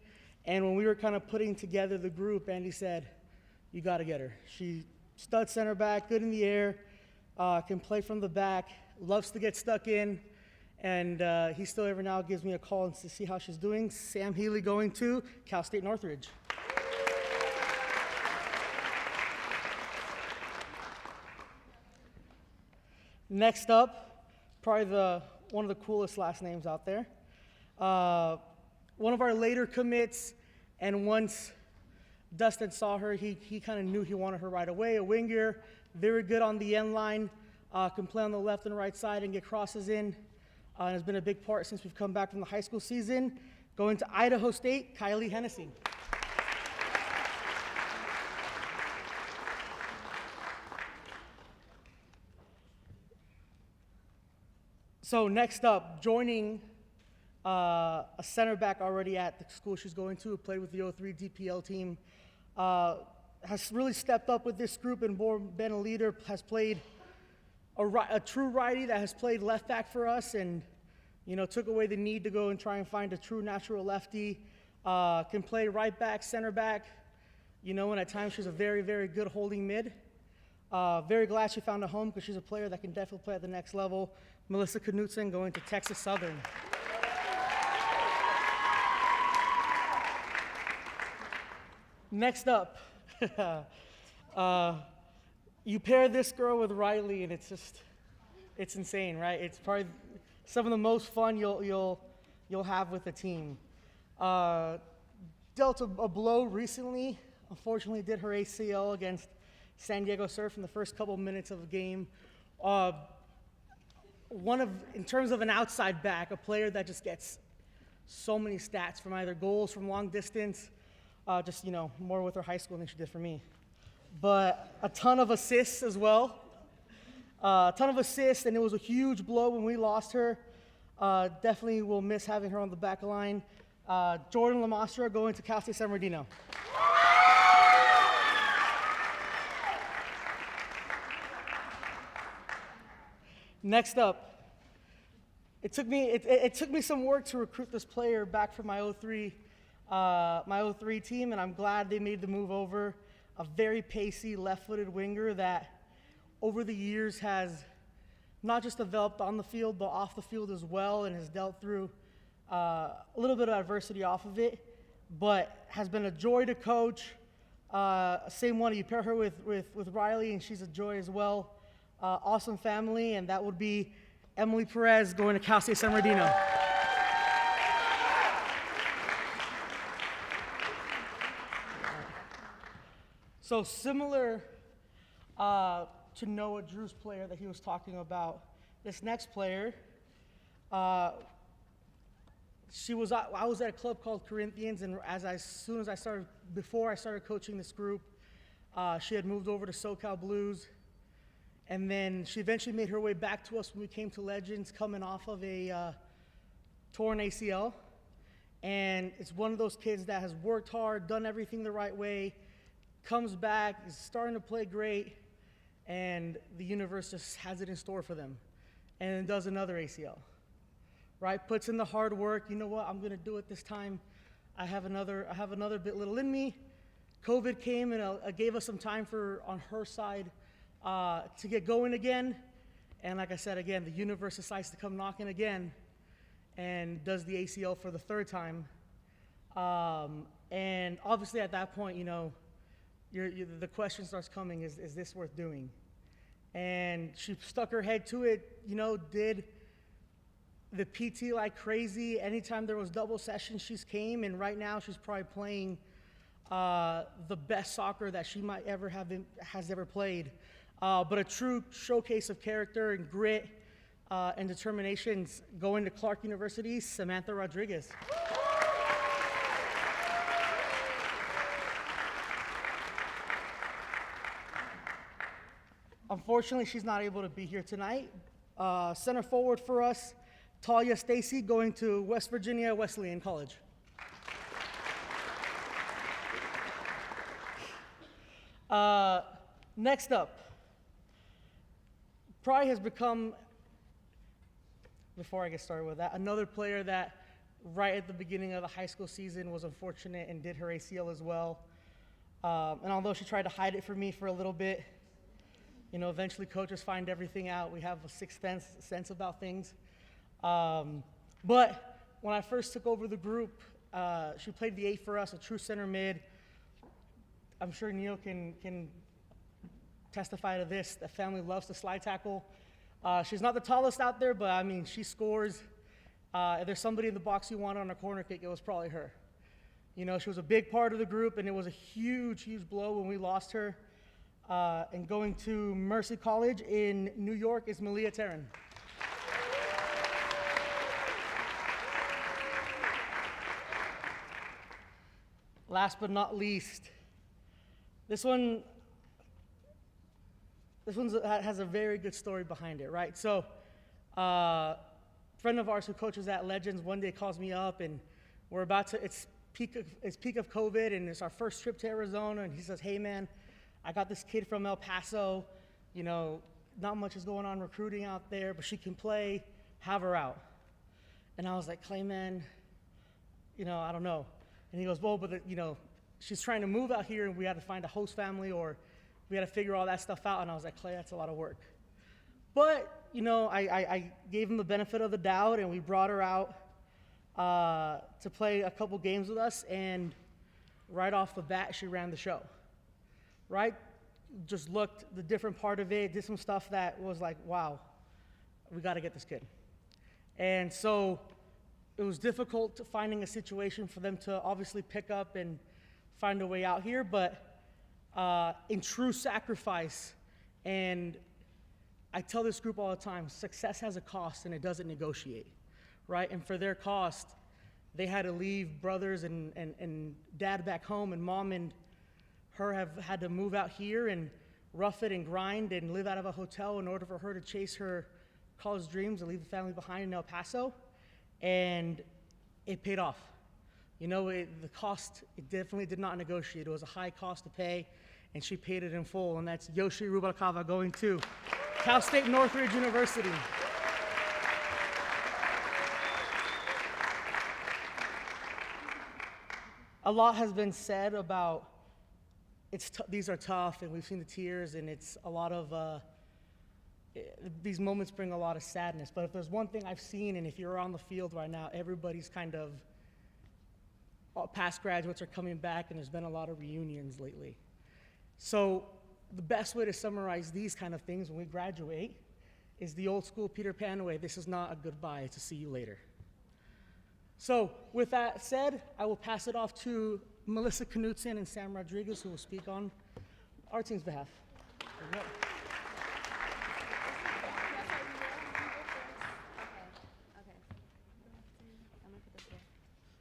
and when we were kind of putting together the group, Andy said, you got to get her. She stud center back, good in the air, can play from the back, loves to get stuck in, and he still every now gives me a call to see how she's doing. Sam Healy going to Cal State Northridge. Next up, probably one of the coolest last names out there. One of our later commits, and once Dustin saw her, he kind of knew he wanted her right away. A winger, very good on the end line, can play on the left and right side and get crosses in. And has been a big part since we've come back from the high school season. Going to Idaho State, Kylie Hennessy. So next up, joining a center back already at the school she's going to, who played with the 03 DPL team, has really stepped up with this group and been a leader, has played a true righty that has played left back for us, and took away the need to go and try and find a true natural lefty. Can play right back, center back, and at times she's a very, very good holding mid. Very glad she found a home because she's a player that can definitely play at the next level. Melissa Knutson going to Texas Southern. Next up, you pair this girl with Riley, and it's insane, right? It's probably some of the most fun you'll have with the team. Dealt a blow recently. Unfortunately, did her ACL against San Diego Surf in the first couple minutes of the game. In terms of an outside back, a player that just gets so many stats from either goals from long distance, more with her high school than she did for me. But a ton of assists as well. A ton of assists, and it was a huge blow when we lost her. Definitely will miss having her on the back line. Jordan Lamastra going to Cal State San Bernardino. Next up, it took me some work to recruit this player back from my 03 team, and I'm glad they made the move over. A very pacey left-footed winger that over the years has not just developed on the field, but off the field as well, and has dealt through a little bit of adversity off of it, but has been a joy to coach. Same one, you pair her with Riley, and she's a joy as well. Awesome family, and that would be Emily Perez going to Cal State San Bernardino. So similar to Noah Drew's player that he was talking about, this next player, I was at a club called Corinthians, and before I started coaching this group, she had moved over to SoCal Blues. And then she eventually made her way back to us when we came to Legends, coming off of a torn ACL. And it's one of those kids that has worked hard, done everything the right way, comes back, is starting to play great, and the universe just has it in store for them. And then does another ACL, right? Puts in the hard work. You know what? I'm going to do it this time. I have another bit little in me. COVID came and gave us some time on her side to get going again. And like I said, again, the universe decides to come knocking again and does the ACL for the third time. And obviously at that point, you know, the question starts coming, is this worth doing? And she stuck her head to it, you know, did the PT like crazy. Anytime there was double sessions, she's came, and right now she's probably playing the best soccer that she might ever has ever played. But a true showcase of character and grit and determination going to Clark University, Samantha Rodriguez. Unfortunately, she's not able to be here tonight. Center forward for us, Talia Stacy, going to West Virginia Wesleyan College. Next up, probably has become, before I get started with that, another player that right at the beginning of the high school season was unfortunate and did her ACL as well. And although she tried to hide it from me for a little bit, you know, eventually coaches find everything out. We have a sixth sense about things. But when I first took over the group, she played the 8 for us, a true center mid. I'm sure Neil can testify to this. The family loves to slide tackle. She's not the tallest out there, but I mean, she scores. If there's somebody in the box you want on a corner kick, it was probably her. You know, she was a big part of the group, and it was a huge, huge blow when we lost her. And going to Mercy College in New York is Malia Terran. Last but not least, this one has a very good story behind it, right? So, friend of ours who coaches at Legends one day calls me up, and we're about to, it's peak of COVID, and it's our first trip to Arizona, and he says, hey man, I got this kid from El Paso, you know, not much is going on recruiting out there, but she can play, have her out. And I was like, Clay, man, you know, I don't know. And he goes, well, but you know, she's trying to move out here, and we had to find a host family, or we had to figure all that stuff out. And I was like, Clay, that's a lot of work. But, you know, I gave him the benefit of the doubt, and we brought her out to play a couple games with us, and right off the bat, she ran the show. Right? Just looked the different part of it, did some stuff that was like, wow, we got to get this kid. And so it was difficult finding a situation for them to obviously pick up and find a way out here, but in true sacrifice, and I tell this group all the time, success has a cost and it doesn't negotiate, right? And for their cost, they had to leave brothers and dad back home, and mom and her have had to move out here and rough it and grind and live out of a hotel in order for her to chase her college dreams and leave the family behind in El Paso. And it paid off. You know, the cost, it definitely did not negotiate. It was a high cost to pay, and she paid it in full. And that's Yoshi Rubalcava going to Cal State Northridge University. A lot has been said about these are tough, and we've seen the tears, and it's a lot of, these moments bring a lot of sadness. But if there's one thing I've seen, and if you're on the field right now, everybody's kind of, past graduates are coming back, and there's been a lot of reunions lately. So the best way to summarize these kind of things when we graduate is the old school Peter Pan way. This is not a goodbye, it's a see you later. So with that said, I will pass it off to Melissa Knutson and Sam Rodriguez, who will speak on our team's behalf.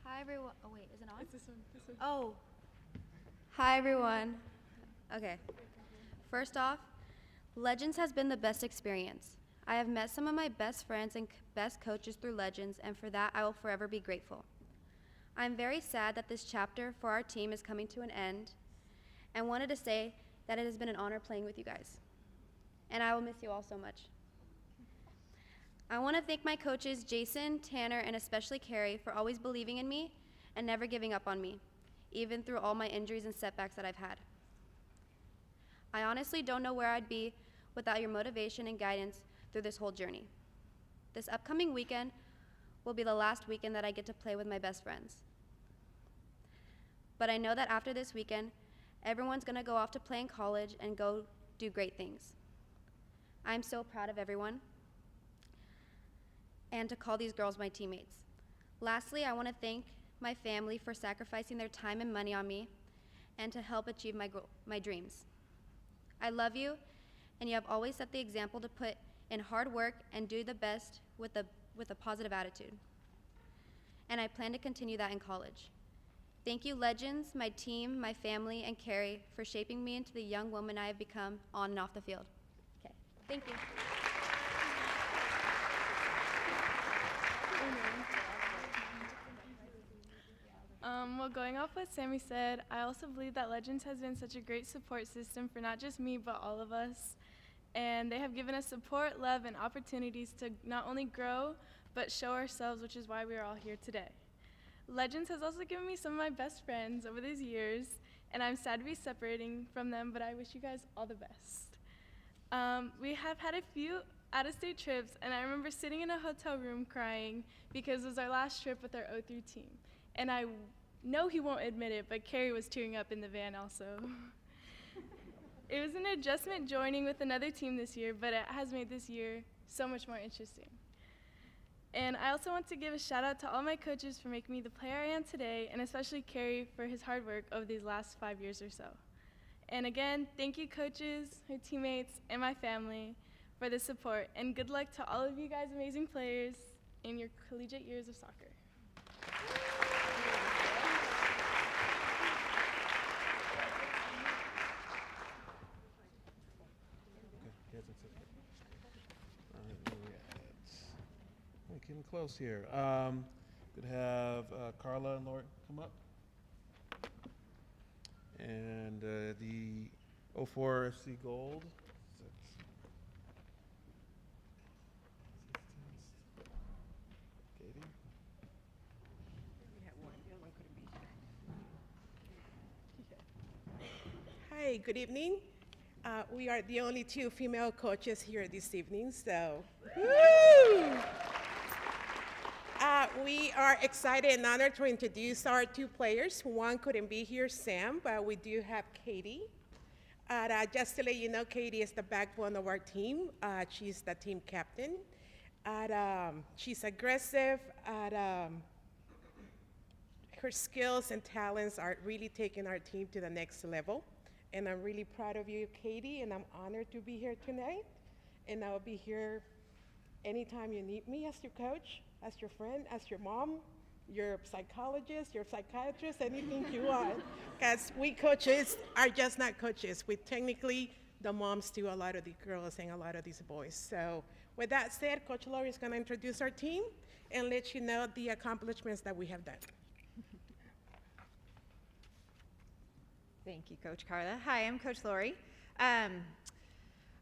Hi everyone. Oh wait, is it on? It's this one. Oh. Hi everyone. Okay. First off, Legends has been the best experience. I have met some of my best friends and best coaches through Legends, and for that I will forever be grateful. I'm very sad that this chapter for our team is coming to an end, and wanted to say that it has been an honor playing with you guys. And I will miss you all so much. I want to thank my coaches, Jason, Tanner, and especially Carrie, for always believing in me and never giving up on me, even through all my injuries and setbacks that I've had. I honestly don't know where I'd be without your motivation and guidance through this whole journey. This upcoming weekend will be the last weekend that I get to play with my best friends. But I know that after this weekend, everyone's gonna go off to play in college and go do great things. I'm so proud of everyone and to call these girls my teammates. Lastly, I wanna thank my family for sacrificing their time and money on me and to help achieve my dreams. I love you, and you have always set the example to put in hard work and do the best with a positive attitude. And I plan to continue that in college. Thank you, Legends, my team, my family, and Carrie for shaping me into the young woman I have become on and off the field. Okay, thank you. Well, going off what Sammy said, I also believe that Legends has been such a great support system for not just me, but all of us. And they have given us support, love, and opportunities to not only grow, but show ourselves, which is why we are all here today. Legends has also given me some of my best friends over these years, and I'm sad to be separating from them, but I wish you guys all the best. We have had a few out-of-state trips, and I remember sitting in a hotel room crying because it was our last trip with our 03 team. And I know he won't admit it, but Carrie was tearing up in the van also. It was an adjustment joining with another team this year, but it has made this year so much more interesting. And I also want to give a shout out to all my coaches for making me the player I am today, and especially Carrie for his hard work over these last 5 years or so. And again, thank you coaches, my teammates, and my family for the support, and good luck to all of you guys amazing players in your collegiate years of soccer. Getting close here. Could have Carla and Lord come up. And the 04 FC Gold. Katie. Hi, good evening. We are the only 2 female coaches here this evening, so woo! We are excited and honored to introduce our 2 players. One couldn't be here, Sam, but we do have Katie. Just to let you know, Katie is the backbone of our team. She's the team captain. She's aggressive. Her skills and talents are really taking our team to the next level. And I'm really proud of you, Katie, and I'm honored to be here tonight. And I'll be here anytime you need me as your coach, as your friend, as your mom, your psychologist, your psychiatrist, anything you want. Because we coaches are just not coaches. We technically the moms to a lot of the girls and a lot of these boys. So with that said, Coach Laurie is going to introduce our team and let you know the accomplishments that we have done. Thank you, Coach Carla. Hi, I'm Coach Laurie.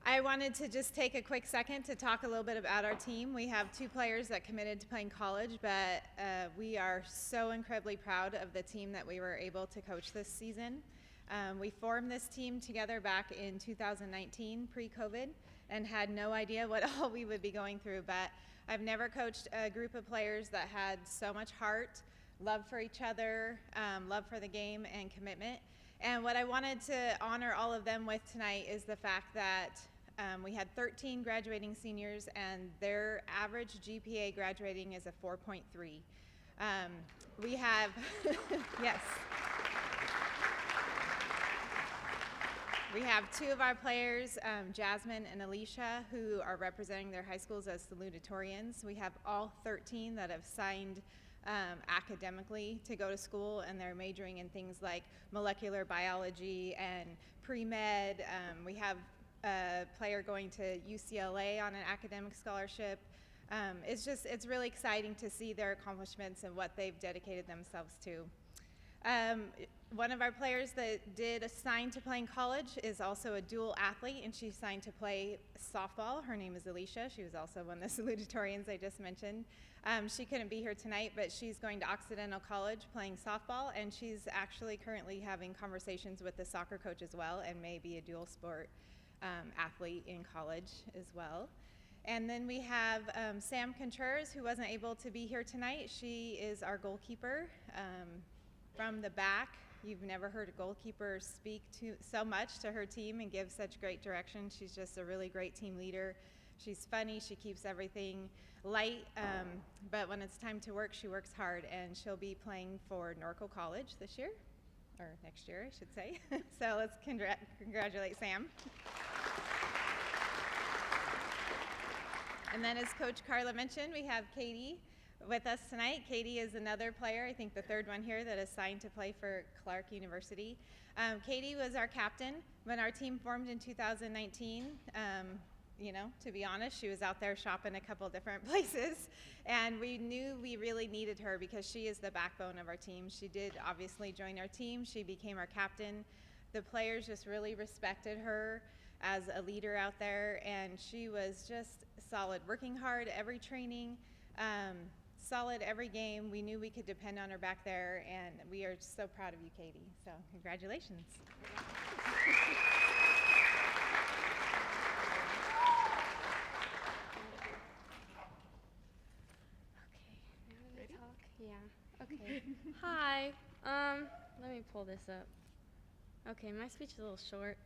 I wanted to just take a quick second to talk a little bit about our team. We have 2 players that committed to playing college, but we are so incredibly proud of the team that we were able to coach this season. We formed this team together back in 2019, pre-COVID, and had no idea what all we would be going through, but I've never coached a group of players that had so much heart, love for each other, love for the game, and commitment. And what I wanted to honor all of them with tonight is the fact that we had 13 graduating seniors, and their average GPA graduating is a 4.3. We have, yes. We have 2 of our players, Jasmine and Alicia, who are representing their high schools as salutatorians. We have all 13 that have signed academically to go to school, and they're majoring in things like molecular biology and pre-med. We have a player going to UCLA on an academic scholarship. It's really exciting to see their accomplishments and what they've dedicated themselves to. One of our players that did sign to playing college is also a dual athlete, and she signed to play softball. Her name is Alicia. She was also one of the salutatorians I just mentioned. She couldn't be here tonight, but she's going to Occidental College playing softball, and she's actually currently having conversations with the soccer coach as well, and may be a dual sport athlete in college as well. And then we have Sam Contreras, who wasn't able to be here tonight. She is our goalkeeper. From the back, you've never heard a goalkeeper speak so much to her team and give such great direction. She's just a really great team leader. She's funny, she keeps everything light, but when it's time to work, she works hard, and she'll be playing for Norco College this year, or next year, I should say. So let's congratulate Sam. And then, as Coach Carla mentioned, we have Katie with us tonight. Katie is another player, I think the third one here, that is signed to play for Clark University. Katie was our captain when our team formed in 2019. You know, to be honest, she was out there shopping a couple different places, and we knew we really needed her because she is the backbone of our team. She did obviously join our team. She became our captain. The players just really respected her as a leader out there, and she was just solid, working hard every training, solid every game. We knew we could depend on her back there, and we are so proud of you, Katie. So congratulations. Yeah, okay. Hi, let me pull this up. Okay, my speech is a little short.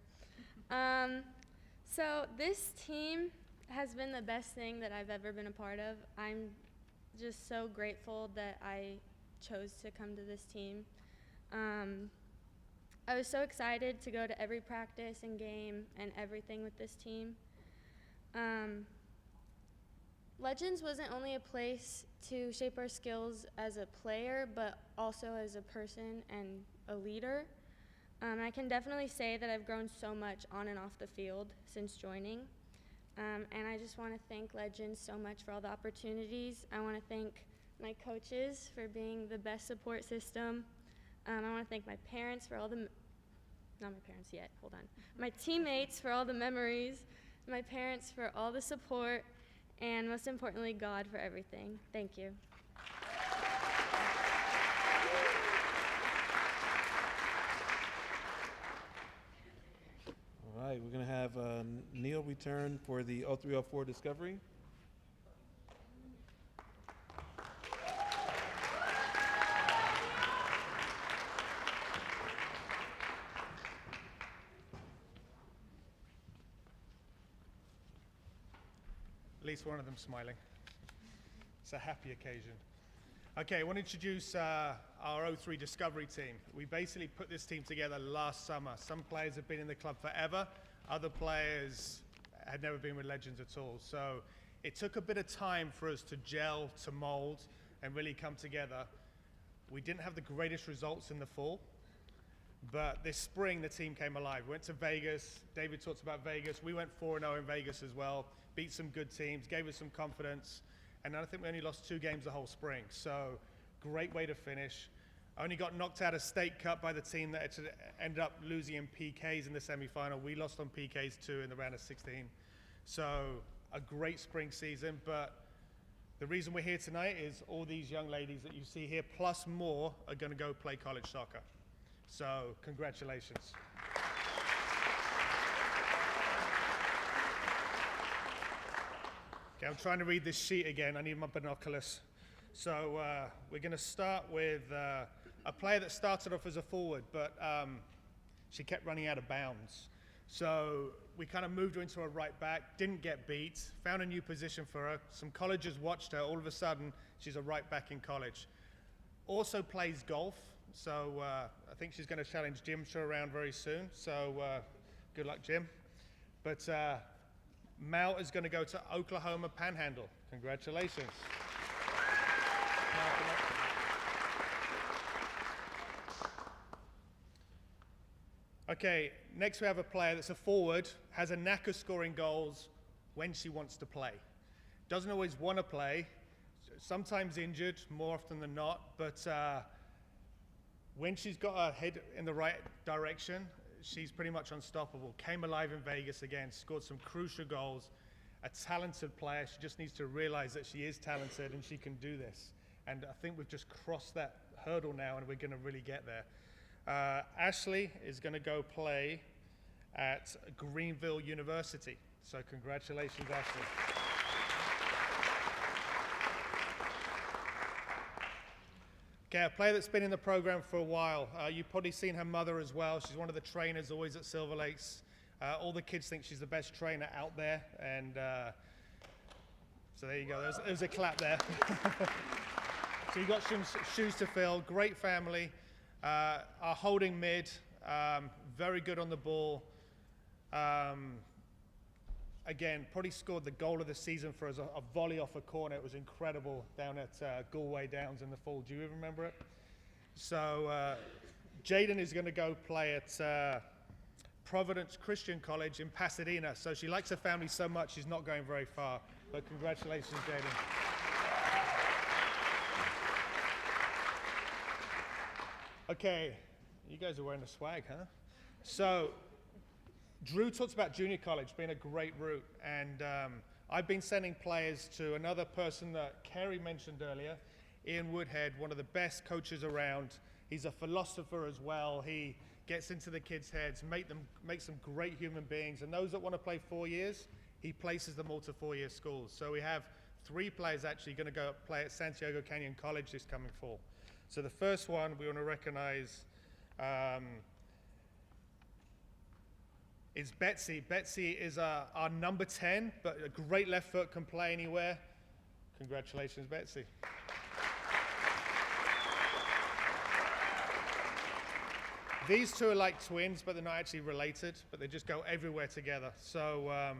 So this team has been the best thing that I've ever been a part of. I'm just so grateful that I chose to come to this team. I was so excited to go to every practice and game and everything with this team. Legends wasn't only a place to shape our skills as a player, but also as a person and a leader. I can definitely say that I've grown so much on and off the field since joining. And I just want to thank Legends so much for all the opportunities. I want to thank my coaches for being the best support system. I want to thank my parents for all the, not my parents yet, hold on. My teammates for all the memories, my parents for all the support, and most importantly, God for everything. Thank you. All right, we're going to have Neil return for the 0304 Discovery. At least one of them smiling. It's a happy occasion. Okay, I want to introduce our 03 Discovery team. We basically put this team together last summer. Some players have been in the club forever. Other players had never been with Legends at all. So it took a bit of time for us to gel, to mold, and really come together. We didn't have the greatest results in the fall, but this spring the team came alive. We went to Vegas. David talked about Vegas. We went 4-0 in Vegas as well. Beat some good teams, gave us some confidence, and I think we only lost 2 games the whole spring. So great way to finish. Only got knocked out of State Cup by the team that ended up losing in PKs in the semifinal. We lost on PKs too in the round of 16. So a great spring season, but the reason we're here tonight is all these young ladies that you see here, plus more, are going to go play college soccer. So congratulations. Okay, I'm trying to read this sheet again. I need my binoculars. So we're going to start with a player that started off as a forward, but she kept running out of bounds. So we kind of moved her into a right back, didn't get beat, found a new position for her. Some colleges watched her. All of a sudden, she's a right back in college. Also plays golf. So I think she's going to challenge Jim to a round very soon. So good luck, Jim. But Mel is going to go to Oklahoma Panhandle. Congratulations. Okay, next we have a player that's a forward, has a knack of scoring goals when she wants to play. Doesn't always want to play, sometimes injured, more often than not, but when she's got her head in the right direction, she's pretty much unstoppable. Came alive in Vegas again, scored some crucial goals. A talented player. She just needs to realize that she is talented and she can do this. And I think we've just crossed that hurdle now and we're going to really get there. Ashley is going to go play at Greenville University. So congratulations, Ashley. Okay, a player that's been in the program for a while. You've probably seen her mother as well. She's one of the trainers always at Silver Lakes. All the kids think she's the best trainer out there, and so there you go. There's a clap there. So you've got some shoes to fill. Great family. Our holding mid, very good on the ball. Again, probably scored the goal of the season for us, a volley off a corner. It was incredible down at Galway Downs in the fall. Do you remember it? So Jaden is going to go play at Providence Christian College in Pasadena. So she likes her family so much, she's not going very far. But congratulations, Jaden. Okay, you guys are wearing the swag, huh? So Drew talks about junior college being a great route, and I've been sending players to another person that Kerry mentioned earlier, Ian Woodhead, one of the best coaches around. He's a philosopher as well. He gets into the kids' heads, makes them great human beings, and those that want to play 4 years, he places them all to 4-year schools. So we have 3 players actually going to go play at Santiago Canyon College this coming fall. So the first one we want to recognize is Betsy. Betsy is our number 10, but a great left foot, can play anywhere. Congratulations, Betsy. These two are like twins, but they're not actually related, but they just go everywhere together. So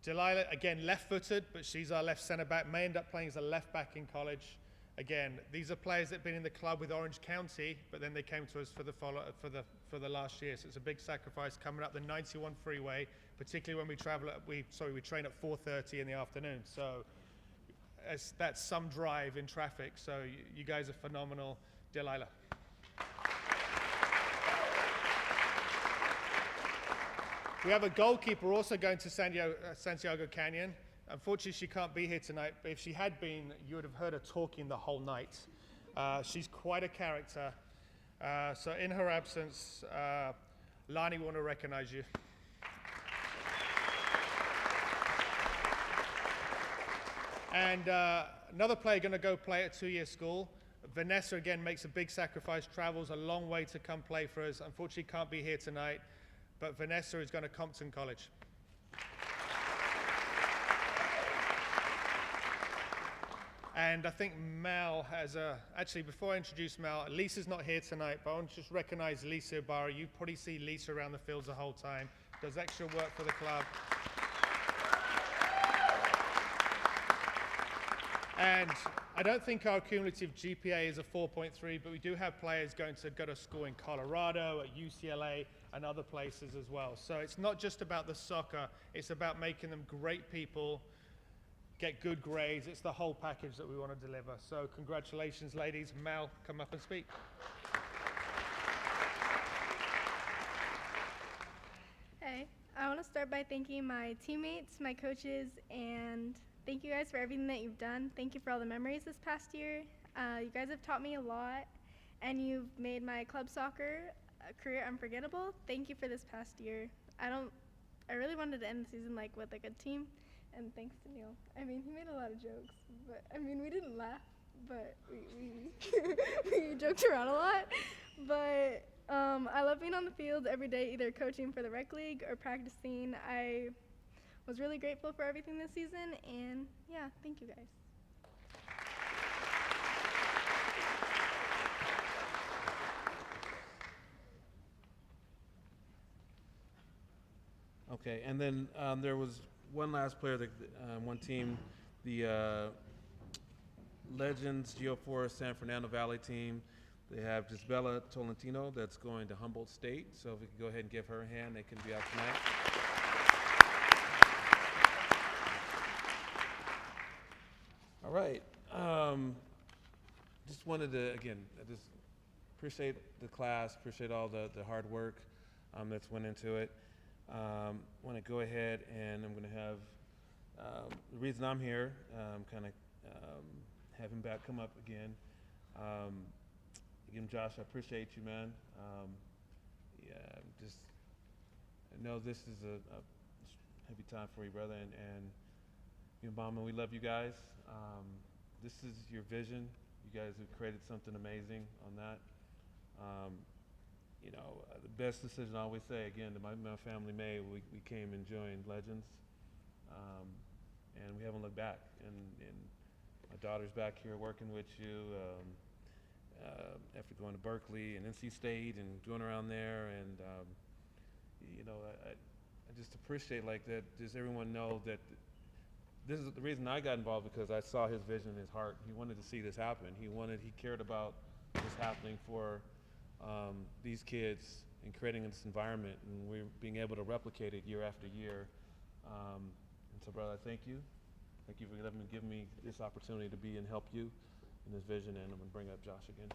Delilah, again, left-footed, but she's our left center back, may end up playing as a left back in college. Again, these are players that have been in the club with Orange County, but then they came to us for the last year. So it's a big sacrifice coming up the 91 freeway, particularly when we train at 4:30 in the afternoon. So that's some drive in traffic. So you guys are phenomenal, Delilah. We have a goalkeeper also going to Santiago Canyon. Unfortunately, she can't be here tonight, but if she had been, you would have heard her talking the whole night. She's quite a character. So in her absence, Laney, we want to recognize you. And another player going to go play at 2-year school. Vanessa, again, makes a big sacrifice, travels a long way to come play for us. Unfortunately, can't be here tonight, but Vanessa is going to Compton College. And I think Mal has actually, before I introduce Mal, Lisa's not here tonight, but I want to just recognize Lisa Ibarra. You probably see Lisa around the fields the whole time, does extra work for the club. And I don't think our cumulative GPA is a 4.3, but we do have players going to go to school in Colorado, at UCLA, and other places as well. So it's not just about the soccer, it's about making them great people, get good grades. It's the whole package that we want to deliver. So congratulations, ladies. Mel, come up and speak. Hey, I want to start by thanking my teammates, my coaches, and thank you guys for everything that you've done. Thank you for all the memories this past year. You guys have taught me a lot, and you've made my club soccer career unforgettable. Thank you for this past year. I really wanted to end the season with a good team. And thanks to Neil. I mean, he made a lot of jokes, but I mean, we didn't laugh, but we joked around a lot. But I love being on the field every day, either coaching for the rec league or practicing. I was really grateful for everything this season, and yeah, thank you guys. Okay, and then there was one last player, one team, the Legends Geo4 San Fernando Valley team. They have Gisbella Tolentino that's going to Humboldt State. So if we could go ahead and give her a hand, they can be out tonight. All right. Just wanted to, again, I just appreciate the class, appreciate all the hard work that's went into it. Want to go ahead and I'm going to have the reason I'm here, have him back come up again. Again, Josh, I appreciate you, man. I know this is a heavy time for you, brother, and you know, Mama, we love you guys. This is your vision. You guys have created something amazing on that. You know, the best decision I always say, again, that my family made, we came and joined Legends, and we haven't looked back. And my daughter's back here working with you after going to Berkeley and NC State and doing around there. And, you know, I just appreciate like that, just everyone know that this is the reason I got involved, because I saw his vision in his heart. He wanted to see this happen. He cared about this happening for these kids and creating this environment, and we're being able to replicate it year after year. And so, brother, I thank you. Thank you for giving me this opportunity to be and help you in this vision, and I'm going to bring up Josh again.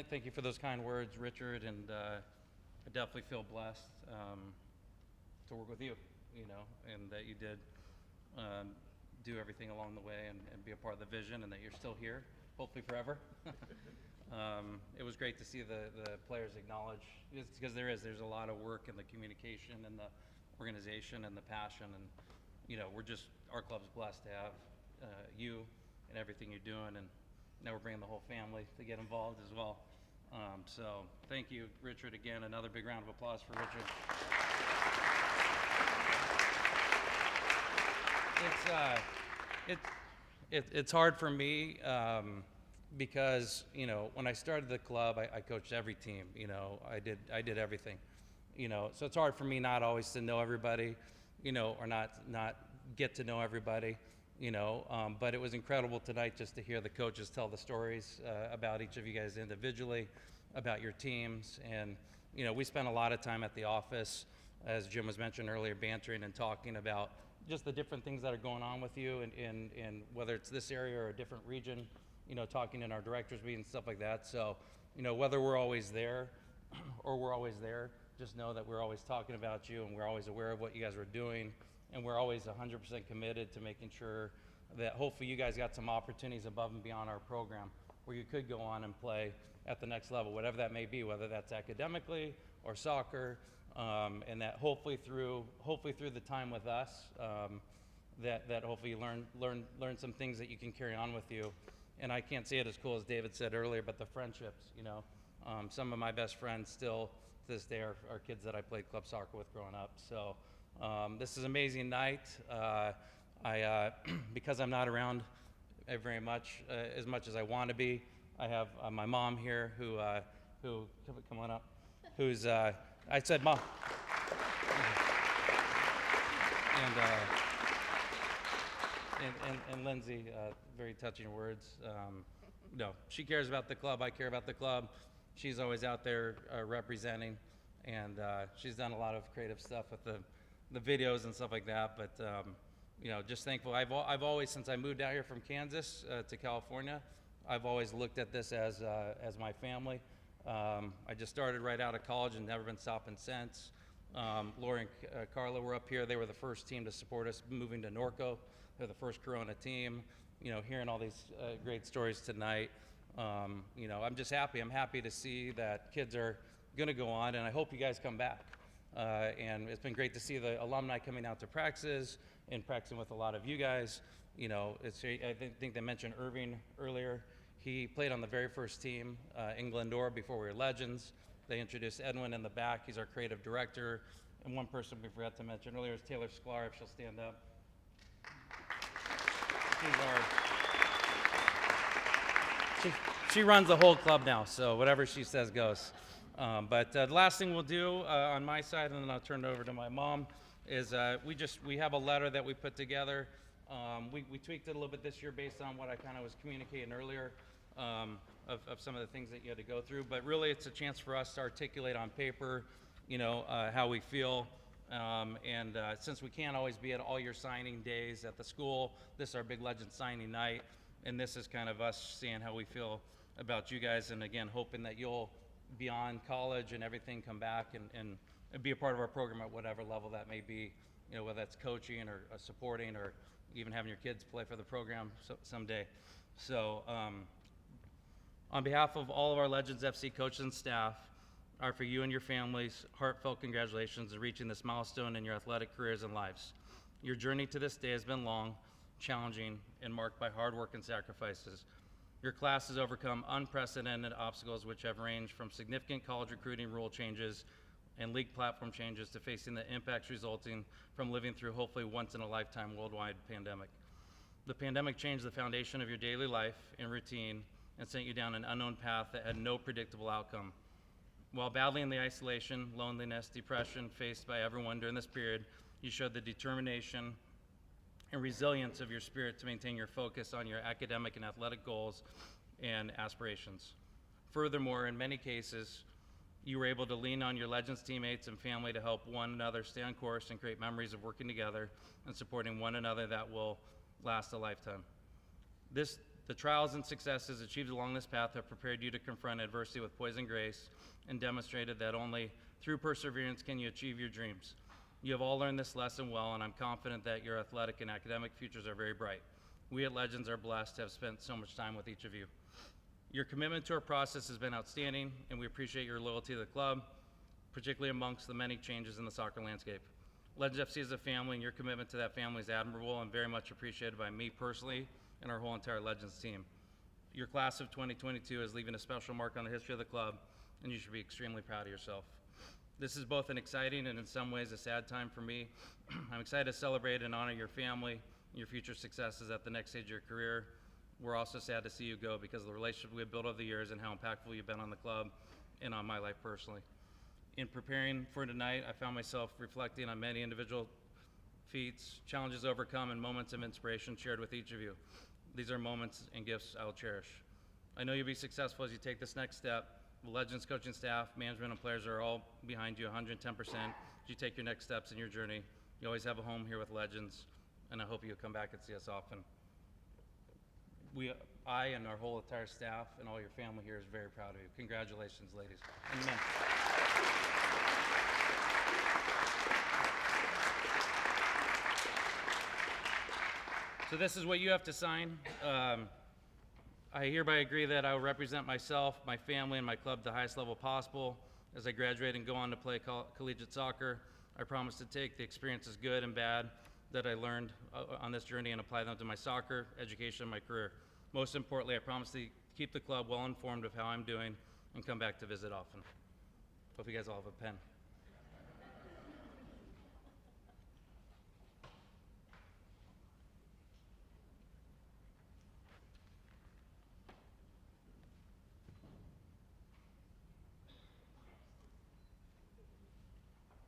Thank you for those kind words, Richard, and I definitely feel blessed to work with you, you know, and that you did do everything along the way and be a part of the vision, and that you're still here, hopefully forever. It was great to see the players acknowledge, because there's a lot of work in the communication and the organization and the passion, and you know, our club's blessed to have you and everything you're doing, and now we're bringing the whole family to get involved as well. So thank you, Richard, again. Another big round of applause for Richard. It's hard for me because, you know, when I started the club, I coached every team. You know, I did everything. You know, so it's hard for me not always to know everybody, you know, or not get to know everybody. You know, but it was incredible tonight just to hear the coaches tell the stories about each of you guys individually, about your teams. And, you know, we spent a lot of time at the office, as Jim was mentioned earlier, bantering and talking about just the different things that are going on with you, and whether it's this area or a different region, you know, talking in our directors meeting, stuff like that. So, you know, whether we're always there or we're always there, just know that we're always talking about you, and we're always aware of what you guys are doing. And we're always 100% committed to making sure that hopefully you guys got some opportunities above and beyond our program where you could go on and play at the next level, whatever that may be, whether that's academically or soccer, and that hopefully through the time with us, that hopefully you learn some things that you can carry on with you. And I can't say it as cool as David said earlier, but the friendships, you know, some of my best friends still to this day are kids that I played club soccer with growing up. So. This is an amazing night. Because I'm not around very much, as much as I want to be, I have my mom here who come on up, who's, I said mom. And Lindsay, very touching words. No, she cares about the club, I care about the club. She's always out there representing, and she's done a lot of creative stuff with the videos and stuff like that, but you know, just thankful. I've always, since I moved out here from Kansas to California, I've always looked at this as my family. I just started right out of college and never been stopping since. Lori and Carla were up here. They were the first team to support us moving to Norco. They're the first Corona team. You know, hearing all these great stories tonight. You know, I'm just happy. I'm happy to see that kids are going to go on, and I hope you guys come back. And it's been great to see the alumni coming out to practices and practicing with a lot of you guys. You know, I think they mentioned Irving earlier. He played on the very first team in Glendora before we were Legends. They introduced Edwin in the back. He's our creative director. And one person we forgot to mention earlier is Taylor Sklar, if she'll stand up. She runs the whole club now, so whatever she says goes. But the last thing we'll do on my side, and then I'll turn it over to my mom, is we have a letter that we put together. We tweaked it a little bit this year based on what I kind of was communicating earlier of some of the things that you had to go through. But really, it's a chance for us to articulate on paper, you know, how we feel Since we can't always be at all your signing days at the school, this is our big Legends signing night, and this is kind of us seeing how we feel about you guys, and again, hoping that you'll, beyond college and everything, come back and be a part of our program at whatever level that may be, you know, whether that's coaching or supporting or even having your kids play for the program someday. So on behalf of all of our Legends FC coaches and staff, are for you and your families, heartfelt congratulations on reaching this milestone in your athletic careers and lives. Your journey to this day has been long, challenging, and marked by hard work and sacrifices. Your class has overcome unprecedented obstacles which have ranged from significant college recruiting rule changes and league platform changes to facing the impacts resulting from living through hopefully once-in-a-lifetime worldwide pandemic. The pandemic changed the foundation of your daily life and routine and sent you down an unknown path that had no predictable outcome. While battling the isolation, loneliness, depression faced by everyone during this period, you showed the determination and resilience of your spirit to maintain your focus on your academic and athletic goals and aspirations. Furthermore, in many cases, you were able to lean on your Legends teammates and family to help one another stay on course and create memories of working together and supporting one another that will last a lifetime. The trials and successes achieved along this path have prepared you to confront adversity with poise and grace and demonstrated that only through perseverance can you achieve your dreams. You have all learned this lesson well, and I'm confident that your athletic and academic futures are very bright. We at Legends are blessed to have spent so much time with each of you. Your commitment to our process has been outstanding, and we appreciate your loyalty to the club, particularly amongst the many changes in the soccer landscape. Legends FC is a family, and your commitment to that family is admirable and very much appreciated by me personally and our whole entire Legends team. Your class of 2022 is leaving a special mark on the history of the club, and you should be extremely proud of yourself. This is both an exciting and in some ways a sad time for me. I'm excited to celebrate and honor your family and your future successes at the next stage of your career. We're also sad to see you go because of the relationship we've built over the years and how impactful you've been on the club and on my life personally. In preparing for tonight, I found myself reflecting on many individual feats, challenges overcome, and moments of inspiration shared with each of you. These are moments and gifts I will cherish. I know you'll be successful as you take this next step. The Legends coaching staff, management, and players are all behind you 110% as you take your next steps in your journey. You always have a home here with Legends, and I hope you'll come back and see us often. I and our whole entire staff and all your family here is very proud of you. Congratulations, ladies and men. So this is what you have to sign. I hereby agree that I will represent myself, my family, and my club to the highest level possible. As I graduate and go on to play collegiate soccer, I promise to take the experiences, good and bad, that I learned on this journey and apply them to my soccer, education, and my career. Most importantly, I promise to keep the club well informed of how I'm doing and come back to visit often. Hope you guys all have a pen.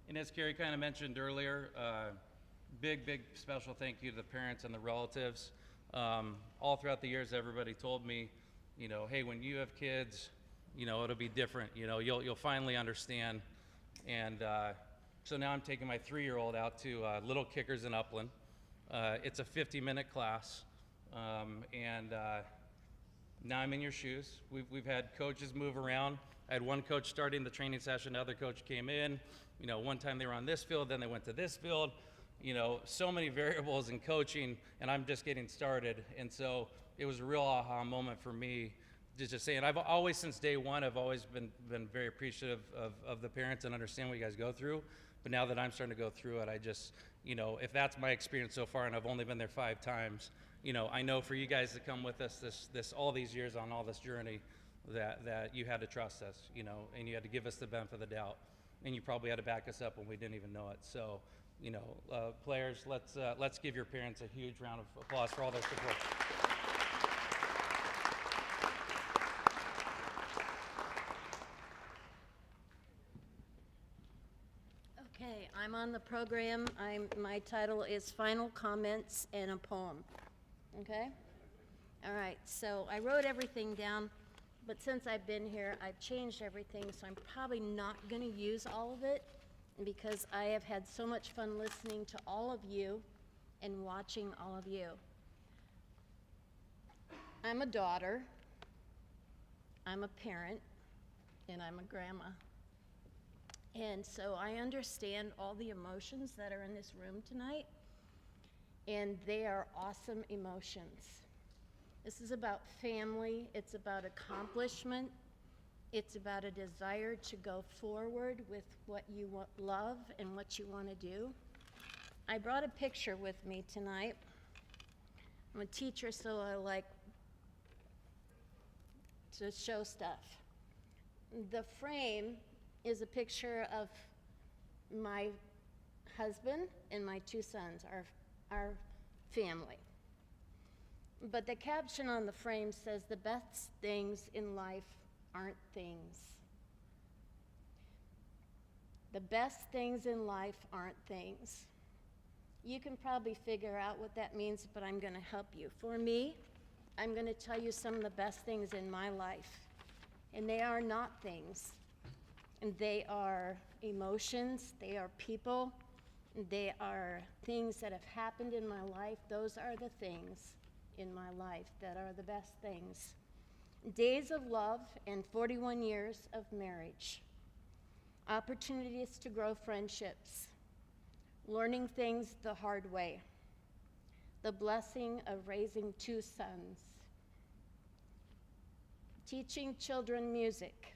And as Carrie kind of mentioned earlier, big special thank you to the parents and the relatives. All throughout the years, everybody told me, you know, hey, when you have kids, you know, it'll be different. You know, you'll finally understand. And so now I'm taking my 3-year-old out to Little Kickers in Upland. It's a 50-minute class, and now I'm in your shoes. We've had coaches move around. I had one coach starting the training session, the other coach came in. You know, one time they were on this field, then they went to this field. You know, so many variables in coaching, and I'm just getting started. And so it was a real aha moment for me to just say, and I've always, since day one, I've always been very appreciative of the parents and understand what you guys go through. But now that I'm starting to go through it, I just, you know, if that's my experience so far, and I've only been there 5 times, you know, I know for you guys to come with us all these years on all this journey, that you had to trust us, you know, and you had to give us the benefit of the doubt. And you probably had to back us up when we didn't even know it. So, you know, players, let's give your parents a huge round of applause for all their support. Okay, I'm on the program. My title is Final Comments and a Poem. Okay? All right, so I wrote everything down. But since I've been here, I've changed everything, so I'm probably not going to use all of it. because I have had so much fun listening to all of you and watching all of you. I'm a daughter, I'm a parent, and I'm a grandma. And so I understand all the emotions that are in this room tonight, and they are awesome emotions. This is about family, it's about accomplishment, it's about a desire to go forward with what you love and what you want to do. I brought a picture with me tonight. I'm a teacher, so I like to show stuff. The frame is a picture of my husband and my 2 sons, our family. But the caption on the frame says, "The best things in life aren't things." The best things in life aren't things. You can probably figure out what that means, but I'm going to help you. For me, I'm going to tell you some of the best things in my life. And they are not things. And they are emotions, they are people, they are things that have happened in my life. Those are the things in my life that are the best things. Days of love and 41 years of marriage. Opportunities to grow friendships. Learning things the hard way. The blessing of raising 2 sons. Teaching children music.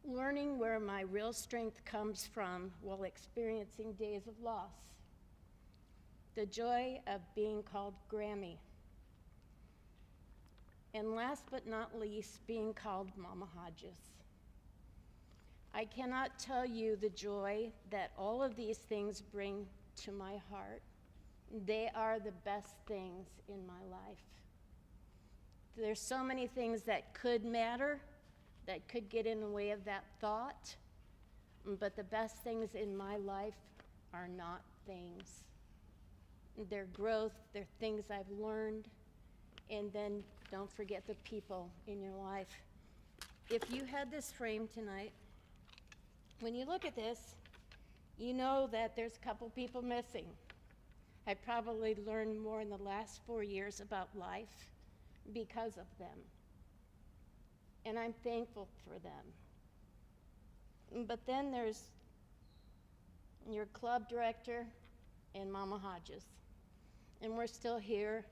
Learning where my real strength comes from while experiencing days of loss. The joy of being called Grammy. And last but not least, being called Mama Hodges. I cannot tell you the joy that all of these things bring to my heart. They are the best things in my life. There's so many things that could matter, that could get in the way of that thought, but the best things in my life are not things. They're growth, they're things I've learned, and then don't forget the people in your life. If you had this frame tonight, when you look at this, you know that there's a couple people missing. I probably learned more in the last 4 years about life because of them. And I'm thankful for them. But then there's your club director and Mama Hodges. And we're still here.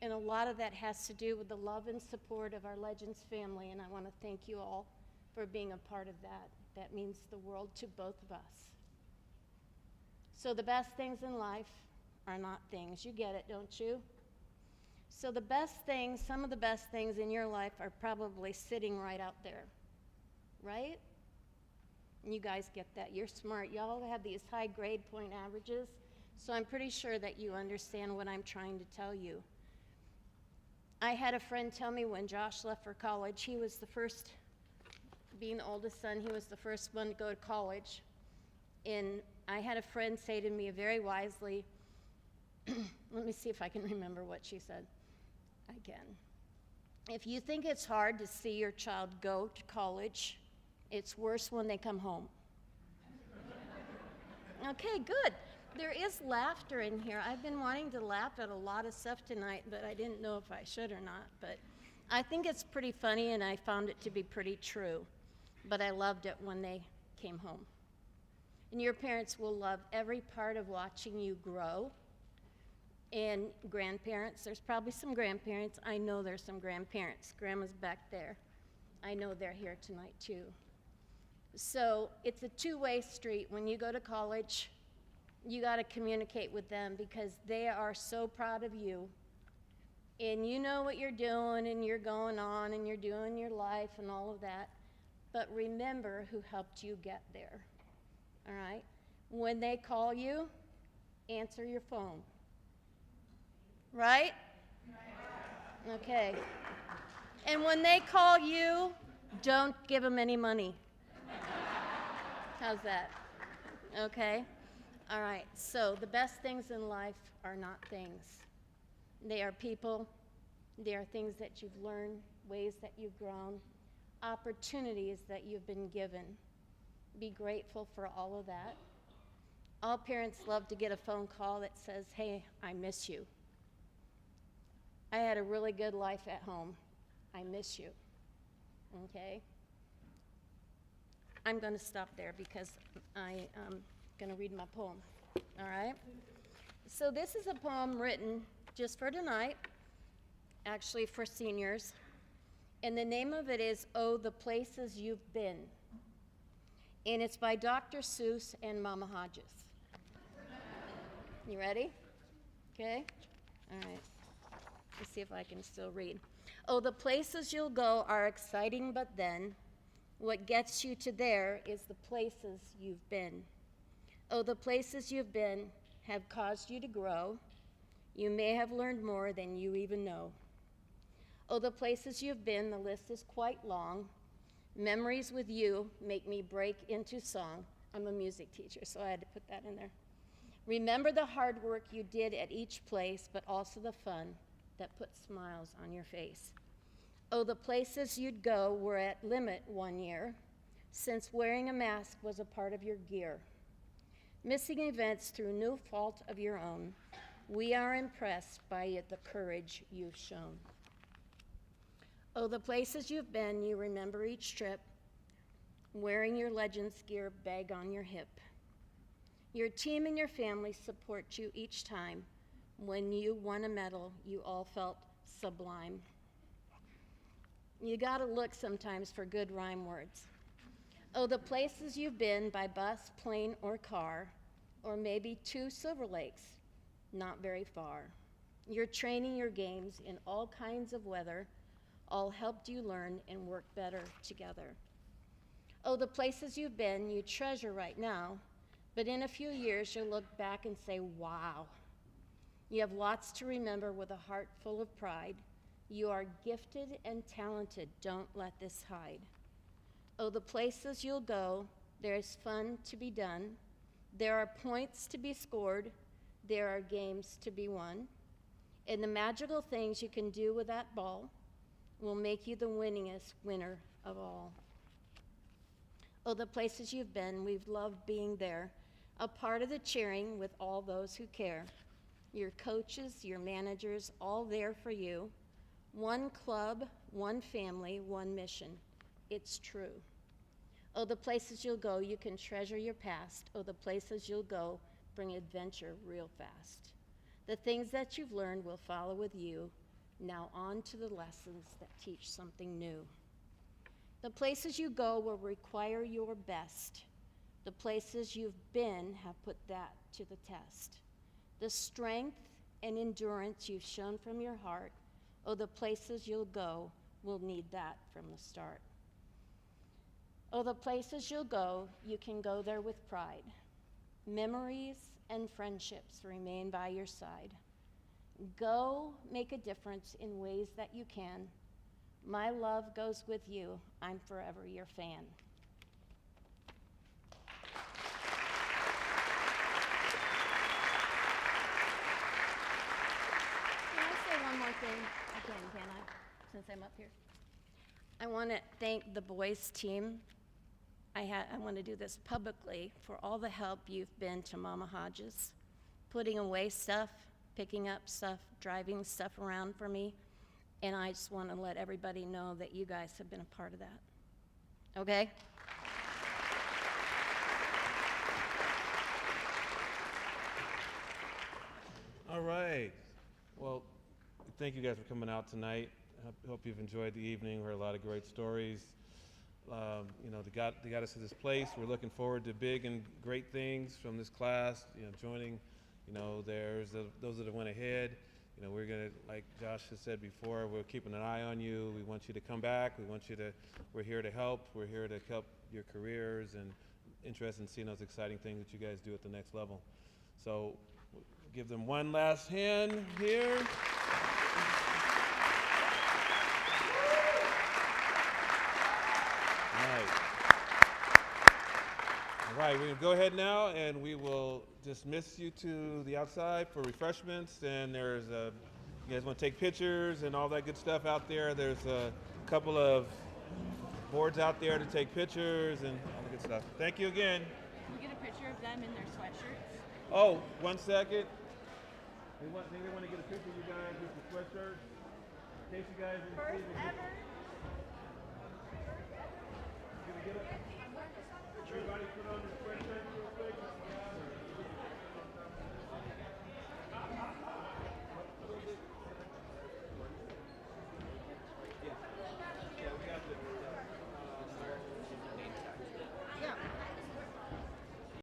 And a lot of that has to do with the love and support of our Legends family. And I want to thank you all for being a part of that. That means the world to both of us. So the best things in life are not things. You get it, don't you? So the best things, some of the best things in your life are probably sitting right out there, right? You guys get that. You're smart. Y'all have these high grade point averages, so I'm pretty sure that you understand what I'm trying to tell you. I had a friend tell me when Josh left for college, he was the first, being the oldest son, he was the first one to go to college. And I had a friend say to me very wisely, let me see if I can remember what she said. I can. If you think it's hard to see your child go to college, it's worse when they come home. Okay, good. There is laughter in here. I've been wanting to laugh at a lot of stuff tonight, but I didn't know if I should or not. But I think it's pretty funny, and I found it to be pretty true. But I loved it when they came home. And your parents will love every part of watching you grow. And grandparents, there's probably some grandparents. I know there's some grandparents. Grandma's back there. I know they're here tonight too. So it's a two-way street. When you go to college, you got to communicate with them because they are so proud of you. And you know what you're doing, and you're going on, and you're doing your life and all of that. But remember who helped you get there, all right? When they call you, answer your phone. Right? Okay. And when they call you, don't give them any money. How's that? Okay? All right. So the best things in life are not things. They are people. They are things that you've learned, ways that you've grown, opportunities that you've been given. Be grateful for all of that. All parents love to get a phone call that says, hey, I miss you. I had a really good life at home. I miss you. Okay? I'm going to stop there because I am going to read my poem. All right? So this is a poem written just for tonight, actually for seniors. And the name of it is Oh, the Places You've Been. And it's by Dr. Seuss and Mama Hodges. You ready? Okay? All right. Let's see if I can still read. Oh, the places you'll go are exciting, but then what gets you to there is the places you've been. Oh, the places you've been have caused you to grow. You may have learned more than you even know. Oh, the places you've been, the list is quite long. Memories with you make me break into song. I'm a music teacher, so I had to put that in there. Remember the hard work you did at each place, but also the fun that put smiles on your face. Oh, the places you'd go were at limit one year, since wearing a mask was a part of your gear. Missing events through no fault of your own, we are impressed by the courage you've shown. Oh, the places you've been, you remember each trip, wearing your Legends gear bag on your hip. Your team and your family support you each time. When you won a medal, you all felt sublime. You gotta look sometimes for good rhyme words. Oh, the places you've been by bus, plane, or car, or maybe 2 Silver Lakes, not very far. Your training, your games in all kinds of weather, all helped you learn and work better together. Oh, the places you've been, you treasure right now, but in a few years you'll look back and say, wow. You have lots to remember with a heart full of pride. You are gifted and talented, don't let this hide. Oh, the places you'll go, there's fun to be done. There are points to be scored. There are games to be won. And the magical things you can do with that ball will make you the winningest winner of all. Oh, the places you've been, we've loved being there, a part of the cheering with all those who care. Your coaches, your managers, all there for you. One club, one family, one mission. It's true. Oh, the places you'll go, you can treasure your past. Oh, the places you'll go, bring adventure real fast. The things that you've learned will follow with you. Now on to the lessons that teach something new. The places you go will require your best. The places you've been have put that to the test. The strength and endurance you've shown from your heart, oh, the places you'll go will need that from the start. Oh, the places you'll go, you can go there with pride. Memories and friendships remain by your side. Go make a difference in ways that you can. My love goes with you. I'm forever your fan. Can I say one more thing? Can I? Since I'm up here. I want to thank the boys team. I want to do this publicly for all the help you've been to Mama Hodges, putting away stuff, picking up stuff, driving stuff around for me. And I just want to let everybody know that you guys have been a part of that. Okay? All right. Well, thank you guys for coming out tonight. I hope you've enjoyed the evening. We heard a lot of great stories. They got us to this place. We're looking forward to big and great things from this class. Joining. Those that went ahead. We're gonna, like Josh has said before, we're keeping an eye on you. We want you to come back. We're here to help. We're here to help your careers and interest in seeing those exciting things that you guys do at the next level. So give them one last hand here. All right, we're going to go ahead now, and we will dismiss you to the outside for refreshments. And there's you guys want to take pictures and all that good stuff out there. There's a couple of boards out there to take pictures and all the good stuff. Thank you again. Can we get a picture of them in their sweatshirts? Oh, 1 second. They want to get a picture of you guys with the sweatshirts. In case you guys didn't see it. Everybody put on the sweatshirt.